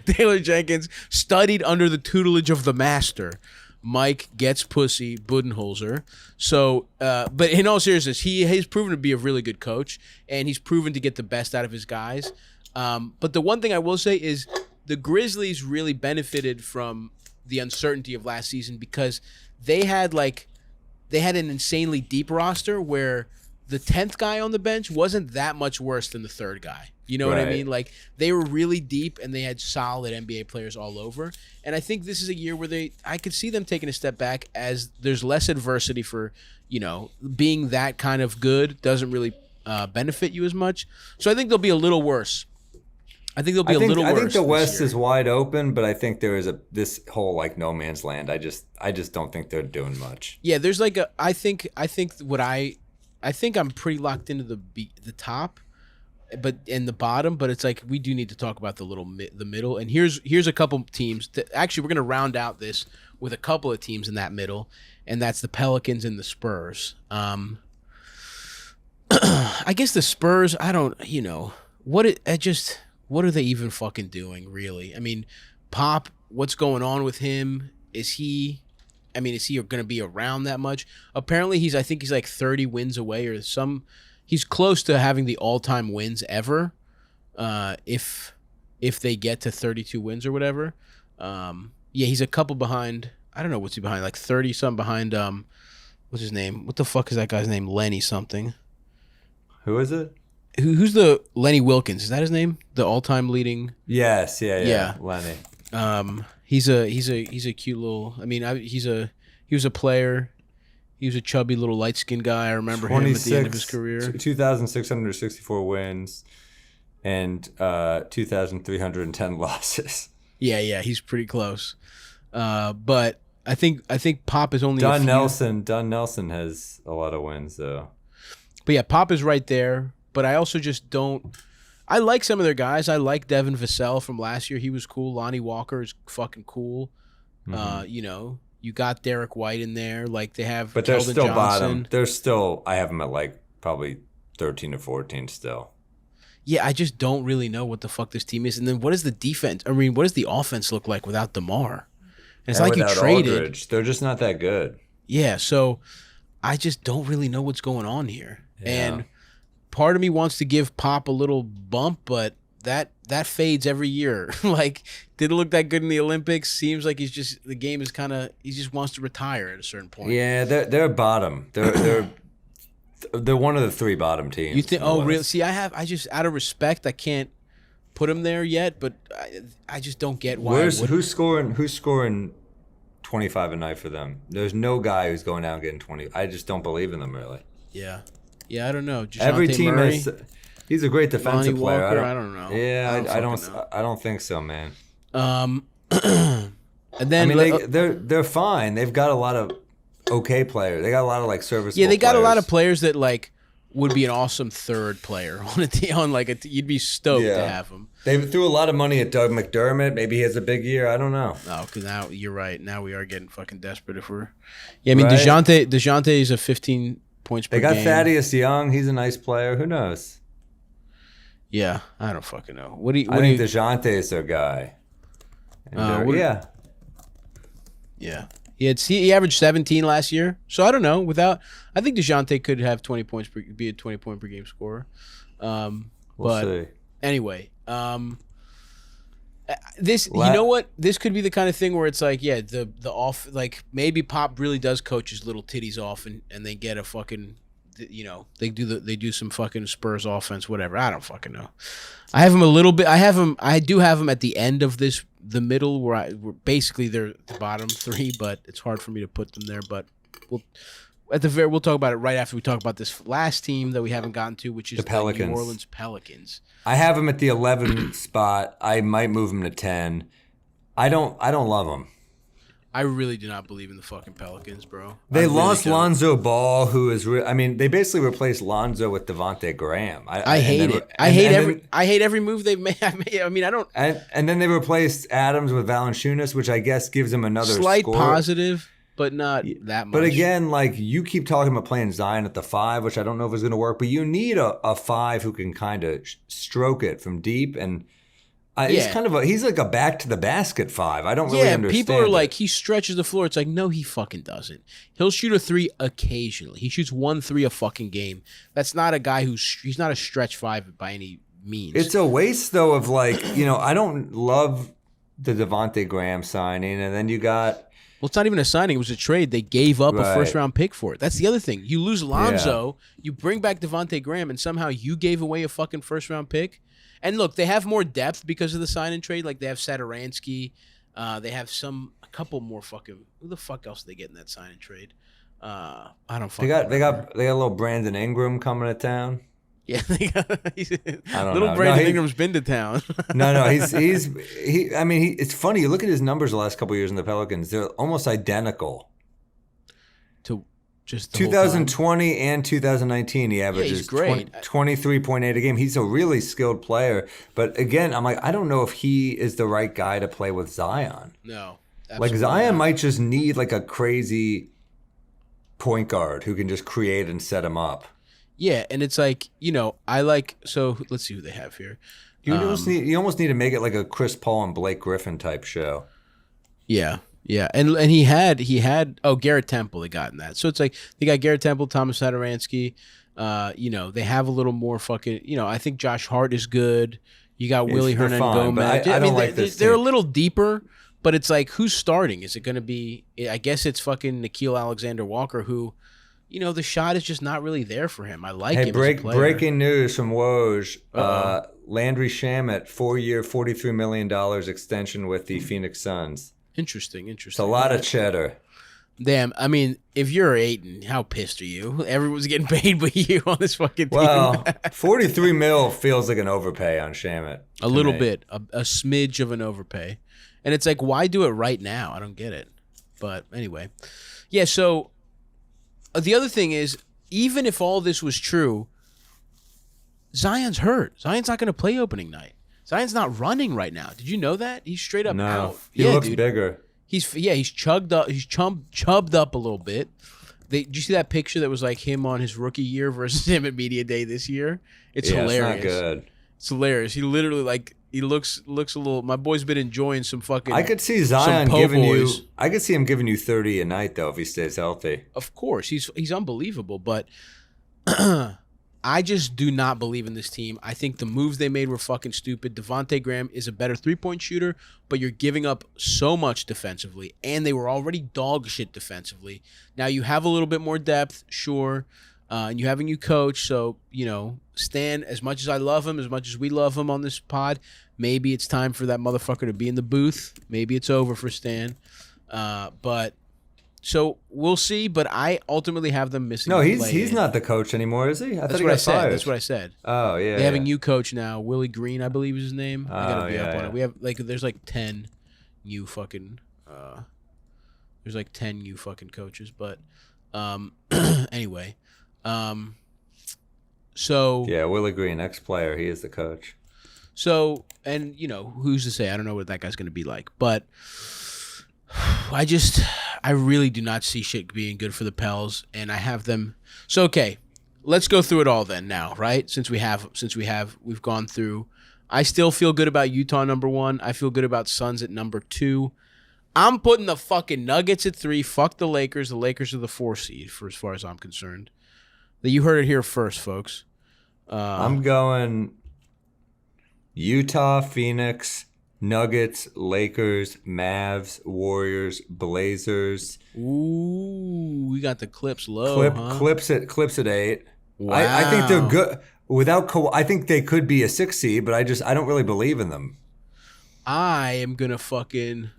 Taylor Jenkins studied under the tutelage of the master. Mike gets pussy, Budenholzer. So, but in all seriousness, he's proven to be a really good coach, and he's proven to get the best out of his guys. But the one thing I will say is the Grizzlies really benefited from the uncertainty of last season because they had an insanely deep roster where the 10th guy on the bench wasn't that much worse than the third guy. You know what I mean? Like, they were really deep, and they had solid NBA players all over. And I think this is a year where I could see them taking a step back as there's less adversity for, being that kind of good doesn't really benefit you as much. So I think they'll be a little worse. I think the West is wide open, but I think there is this whole like no man's land. I just don't think they're doing much. Yeah, there's I think I'm pretty locked into the top, but in the bottom. But it's like we do need to talk about the middle. And here's a couple teams. Actually, we're gonna round out this with a couple of teams in that middle, and that's the Pelicans and the Spurs. I guess the Spurs. I don't. What are they even fucking doing, really? I mean, Pop, what's going on with him? Is he I mean, is he going to be around that much? Apparently, I think he's like 30 wins away or some. He's close to having the all-time wins ever, if they get to 32 wins or whatever. Yeah, he's a couple behind. I don't know what's he behind, like 30 something behind. What's his name? What the fuck is that guy's name? Lenny something. Who is it? Who's the Lenny Wilkins? Is that his name? The all-time leading. Yes, yeah. Lenny. He's a cute little. I mean, he was a player. He was a chubby little light-skinned guy. I remember him at the end of his career. 2,664 wins and 2,310 losses. Yeah, he's pretty close. But I think Pop is only Don Nelson has a lot of wins though. But yeah, Pop is right there. But I also just don't. I like some of their guys. I like Devin Vassell from last year. He was cool. Lonnie Walker is fucking cool. Mm-hmm. You got Derek White in there. Like they have. But they're Keldon still Johnson. bottom. They're still. I have them at like probably 13 or 14 still. Yeah, I just don't really know what the fuck this team is. And then what is the defense? I mean, what does the offense look like without DeMar? And it's like you traded. Aldridge. They're just not that good. Yeah, so I just don't really know what's going on here. Yeah. And part of me wants to give Pop a little bump, but that fades every year. Like, didn't look that good in the Olympics. Seems like the game is kind of, he just wants to retire at a certain point. Yeah, they're bottom. They're one of the three bottom teams. You think? Oh, really? See, I just out of respect, I can't put them there yet. But I just don't get why. Who's scoring 25 a night for them? There's no guy who's going out and getting 20. I just don't believe in them really. Yeah, I don't know. Every DeJounte team Murray, has. He's a great defensive Lonnie player. Walker, I don't know. Yeah, I don't know. I don't think so, man. And then I mean, they're fine. They've got a lot of okay players. They got a lot of like serviceable. Yeah, they got players. a lot of players that like would be an awesome third player on a team. You'd be stoked to have them. They threw a lot of money at Doug McDermott. Maybe he has a big year. I don't know. Oh, because now you're right. Now we are getting fucking desperate. If we're, yeah, I mean Right? DeJounte is a 15 points per They got game. Thaddeus Young. He's a nice player. Who knows? Yeah, I don't fucking know. I think DeJounte is their guy. And Yeah. He averaged 17 last year. So I don't know. I think DeJounte could have 20 points be a 20 point per game scorer. We'll see. Anyway, you know what? This could be the kind of thing where it's like, yeah, the off, like maybe Pop really does coach his little titties off and they get a fucking, they do some fucking Spurs offense, whatever. I don't fucking know. I have him a little bit. I do have him at the end of the middle where basically they're the bottom three, but it's hard for me to put them there. But we'll talk about it right after we talk about this last team that we haven't gotten to, which is the Pelicans. New Orleans Pelicans. I have him at the 11 spot. I might move him to 10. I don't love him. I really do not believe in the fucking Pelicans, bro. They lost Lonzo Ball, who is they basically replaced Lonzo with Devontae Graham. I hate it. I hate every move they've made. I mean, I don't. And then they replaced Adams with Valanciunas, which I guess gives him another slight score. Positive, but not that much. But again, like you keep talking about playing Zion at the 5, which I don't know if is going to work. But you need a 5 who can kind of stroke it from deep and. He's like a back to the basket 5. I don't really understand. People are like, he stretches the floor. It's like, no, he fucking doesn't. He'll shoot a 3 occasionally. He shoots 1 3 a fucking game. That's not a guy he's not a stretch 5 by any means. It's a waste though of like, I don't love the Devontae Graham signing, and then you got. Well, it's not even a signing. It was a trade. They gave up a first-round pick for it. That's the other thing. You lose Lonzo, you bring back Devontae Graham, and somehow you gave away a fucking first-round pick. And look, they have more depth because of the sign and trade. Like they have Satoransky, they have a couple more fucking. Who the fuck else did they get in that sign and trade? I don't fucking. They got a little Brandon Ingram coming to town. Yeah, they got know. Brandon Ingram's been to town. No, it's funny. You look at his numbers the last couple of years in the Pelicans; they're almost identical. To just 2020 and 2019, he averages 23.8 a game. He's a really skilled player, but again, I'm like, I don't know if he is the right guy to play with Zion. No, like Zion might just need like a crazy point guard who can just create and set him up. Yeah, and it's like, so let's see who they have here. You almost need to make it like a Chris Paul and Blake Griffin type show. Yeah. Yeah, and he had Garrett Temple. They got in that, so it's like they got Garrett Temple, Thomas Satoransky. They have a little more fucking. I think Josh Hart is good. You got Willie Hernan Gomez. I don't like this. They're a little deeper, but it's like who's starting? Is it going to be? I guess it's fucking Nickeil Alexander-Walker, who, the shot is just not really there for him. I like him as a player. Breaking news from Woj. Landry Shamet, 4-year, $43 million extension with the Phoenix Suns. Interesting. It's a lot of cheddar. Damn, I mean, if you're Ayton, how pissed are you? Everyone's getting paid but you on this fucking team. Well, 43 mil feels like an overpay on Shamet. A little bit, a smidge of an overpay. And it's like, why do it right now? I don't get it. But anyway. Yeah, so the other thing is, even if all this was true, Zion's hurt. Zion's not going to play opening night. Zion's not running right now. Did you know that? He's straight up out. He looks bigger. He's chugged up. He's chubbed up a little bit. Did you see that picture that was like him on his rookie year versus him at media day this year? It's hilarious. It's not good. It's hilarious. He literally he looks a little. My boy's been enjoying some fucking. I could see Zion giving you. I could see him giving you 30 a night though if he stays healthy. Of course, he's unbelievable, but I just do not believe in this team. I think the moves they made were fucking stupid. Devontae Graham is a better three-point shooter, but you're giving up so much defensively, and they were already dog shit defensively. Now you have a little bit more depth, sure, and you have a new coach, so, Stan, as much as I love him, as much as we love him on this pod, maybe it's time for that motherfucker to be in the booth. Maybe it's over for Stan, but... So we'll see, but I ultimately have them missing. No, he's not the coach anymore, is he? That's what I said. That's what I said. Oh yeah. They have a new coach now, Willie Green, I believe is his name. I gotta be up on it. We have there's 10 new fucking. There's 10 new fucking coaches, but anyway, so yeah, Willie Green, ex-player, he is the coach. So and who's to say? I don't know what that guy's gonna be like, but. I really do not see shit being good for the Pels, and I have them. So okay, let's go through it all then now, right? Since we've gone through. I still feel good about Utah number 1. I feel good about Suns at number 2. I'm putting the fucking Nuggets at 3. Fuck the Lakers. The Lakers are the 4 seed for as far as I'm concerned. You heard it here first, folks. I'm going Utah, Phoenix. Nuggets, Lakers, Mavs, Warriors, Blazers. Ooh, we got the Clips low. Clips at 8. Wow. I think they're good. I think they could be a 6 seed, but I don't really believe in them. I am gonna fucking.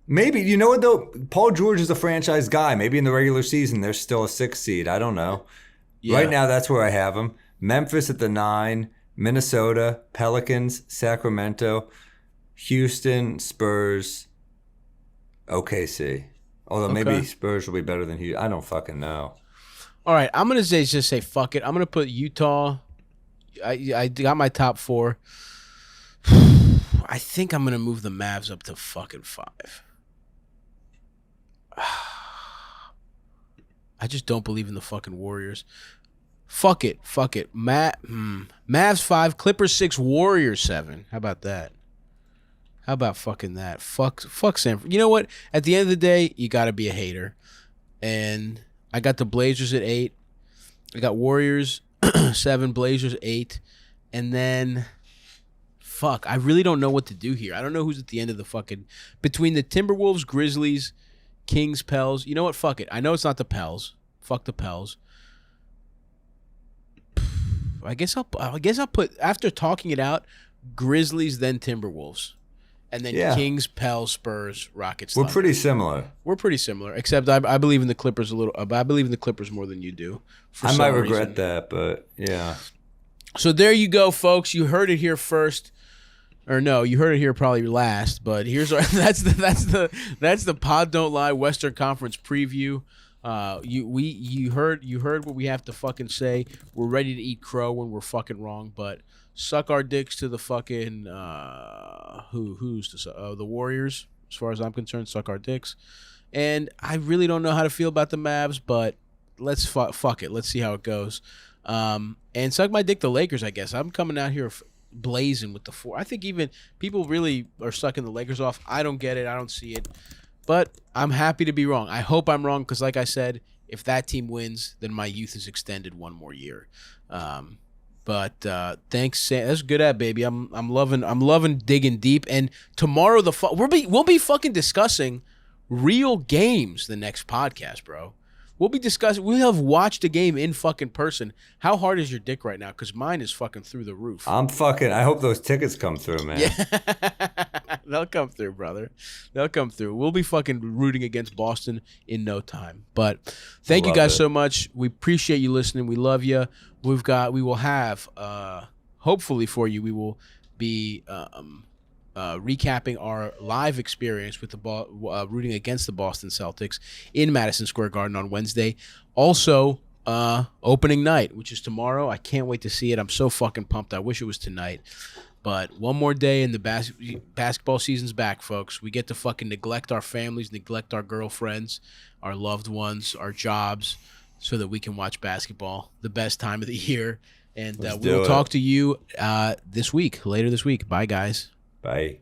Maybe you know what though? Paul George is a franchise guy. Maybe in the regular season they're still a 6 seed. I don't know. Yeah. Right now that's where I have them. Memphis at the 9. Minnesota, Pelicans, Sacramento. Houston, Spurs, OKC. Although maybe Spurs will be better than Houston. I don't fucking know. All right, I'm going to just say fuck it. I'm going to put Utah. I got my top 4. I think I'm going to move the Mavs up to fucking 5. I just don't believe in the fucking Warriors. Fuck it. Mavs 5, Clippers 6, Warriors 7. How about that? How about fucking that? Fuck Sanford. You know what? At the end of the day, you got to be a hater. And I got the Blazers at 8. I got Warriors 7, Blazers 8. And then, fuck, I really don't know what to do here. I don't know who's at the end of the fucking... Between the Timberwolves, Grizzlies, Kings, Pels. You know what? Fuck it. I know it's not the Pels. Fuck the Pels. I guess I'll put, after talking it out, Grizzlies, then Timberwolves. And then Kings, Pels, Spurs, Rockets. We're pretty similar. We're pretty similar, except I believe in the Clippers a little. I believe in the Clippers more than you do. I might regret that, but yeah. So there you go, folks. You heard it here first, or no, you heard it here probably last. But here's our that's the Pod Don't Lie Western Conference preview. You heard what we have to fucking say. We're ready to eat crow when we're fucking wrong, but. Suck our dicks to the fucking the Warriors. As far as I'm concerned, suck our dicks. And I really don't know how to feel about the Mavs, but let's fuck it. Let's see how it goes. And suck my dick the Lakers, I guess. I'm coming out here blazing with the 4. I think even people really are sucking the Lakers off. I don't get it. I don't see it. But I'm happy to be wrong. I hope I'm wrong because, like I said, if that team wins, then my youth is extended one more year. But thanks, Sam. That's good at baby. I'm loving digging deep. And tomorrow we'll be fucking discussing real games the next podcast, bro. We'll have watched a game in fucking person. How hard is your dick right now? Because mine is fucking through the roof. I hope those tickets come through, man. Yeah. They'll come through, brother. They'll come through. We'll be fucking rooting against Boston in no time. But thank you guys so much. We appreciate you listening. We love you. We will have, hopefully for you, we will be recapping our live experience with the rooting against the Boston Celtics in Madison Square Garden on Wednesday. Also, opening night, which is tomorrow. I can't wait to see it. I'm so fucking pumped. I wish it was tonight. But one more day and the basketball season's back, folks. We get to fucking neglect our families, neglect our girlfriends, our loved ones, our jobs, so that we can watch basketball, the best time of the year. And we will talk to you later this week. Bye, guys. Bye.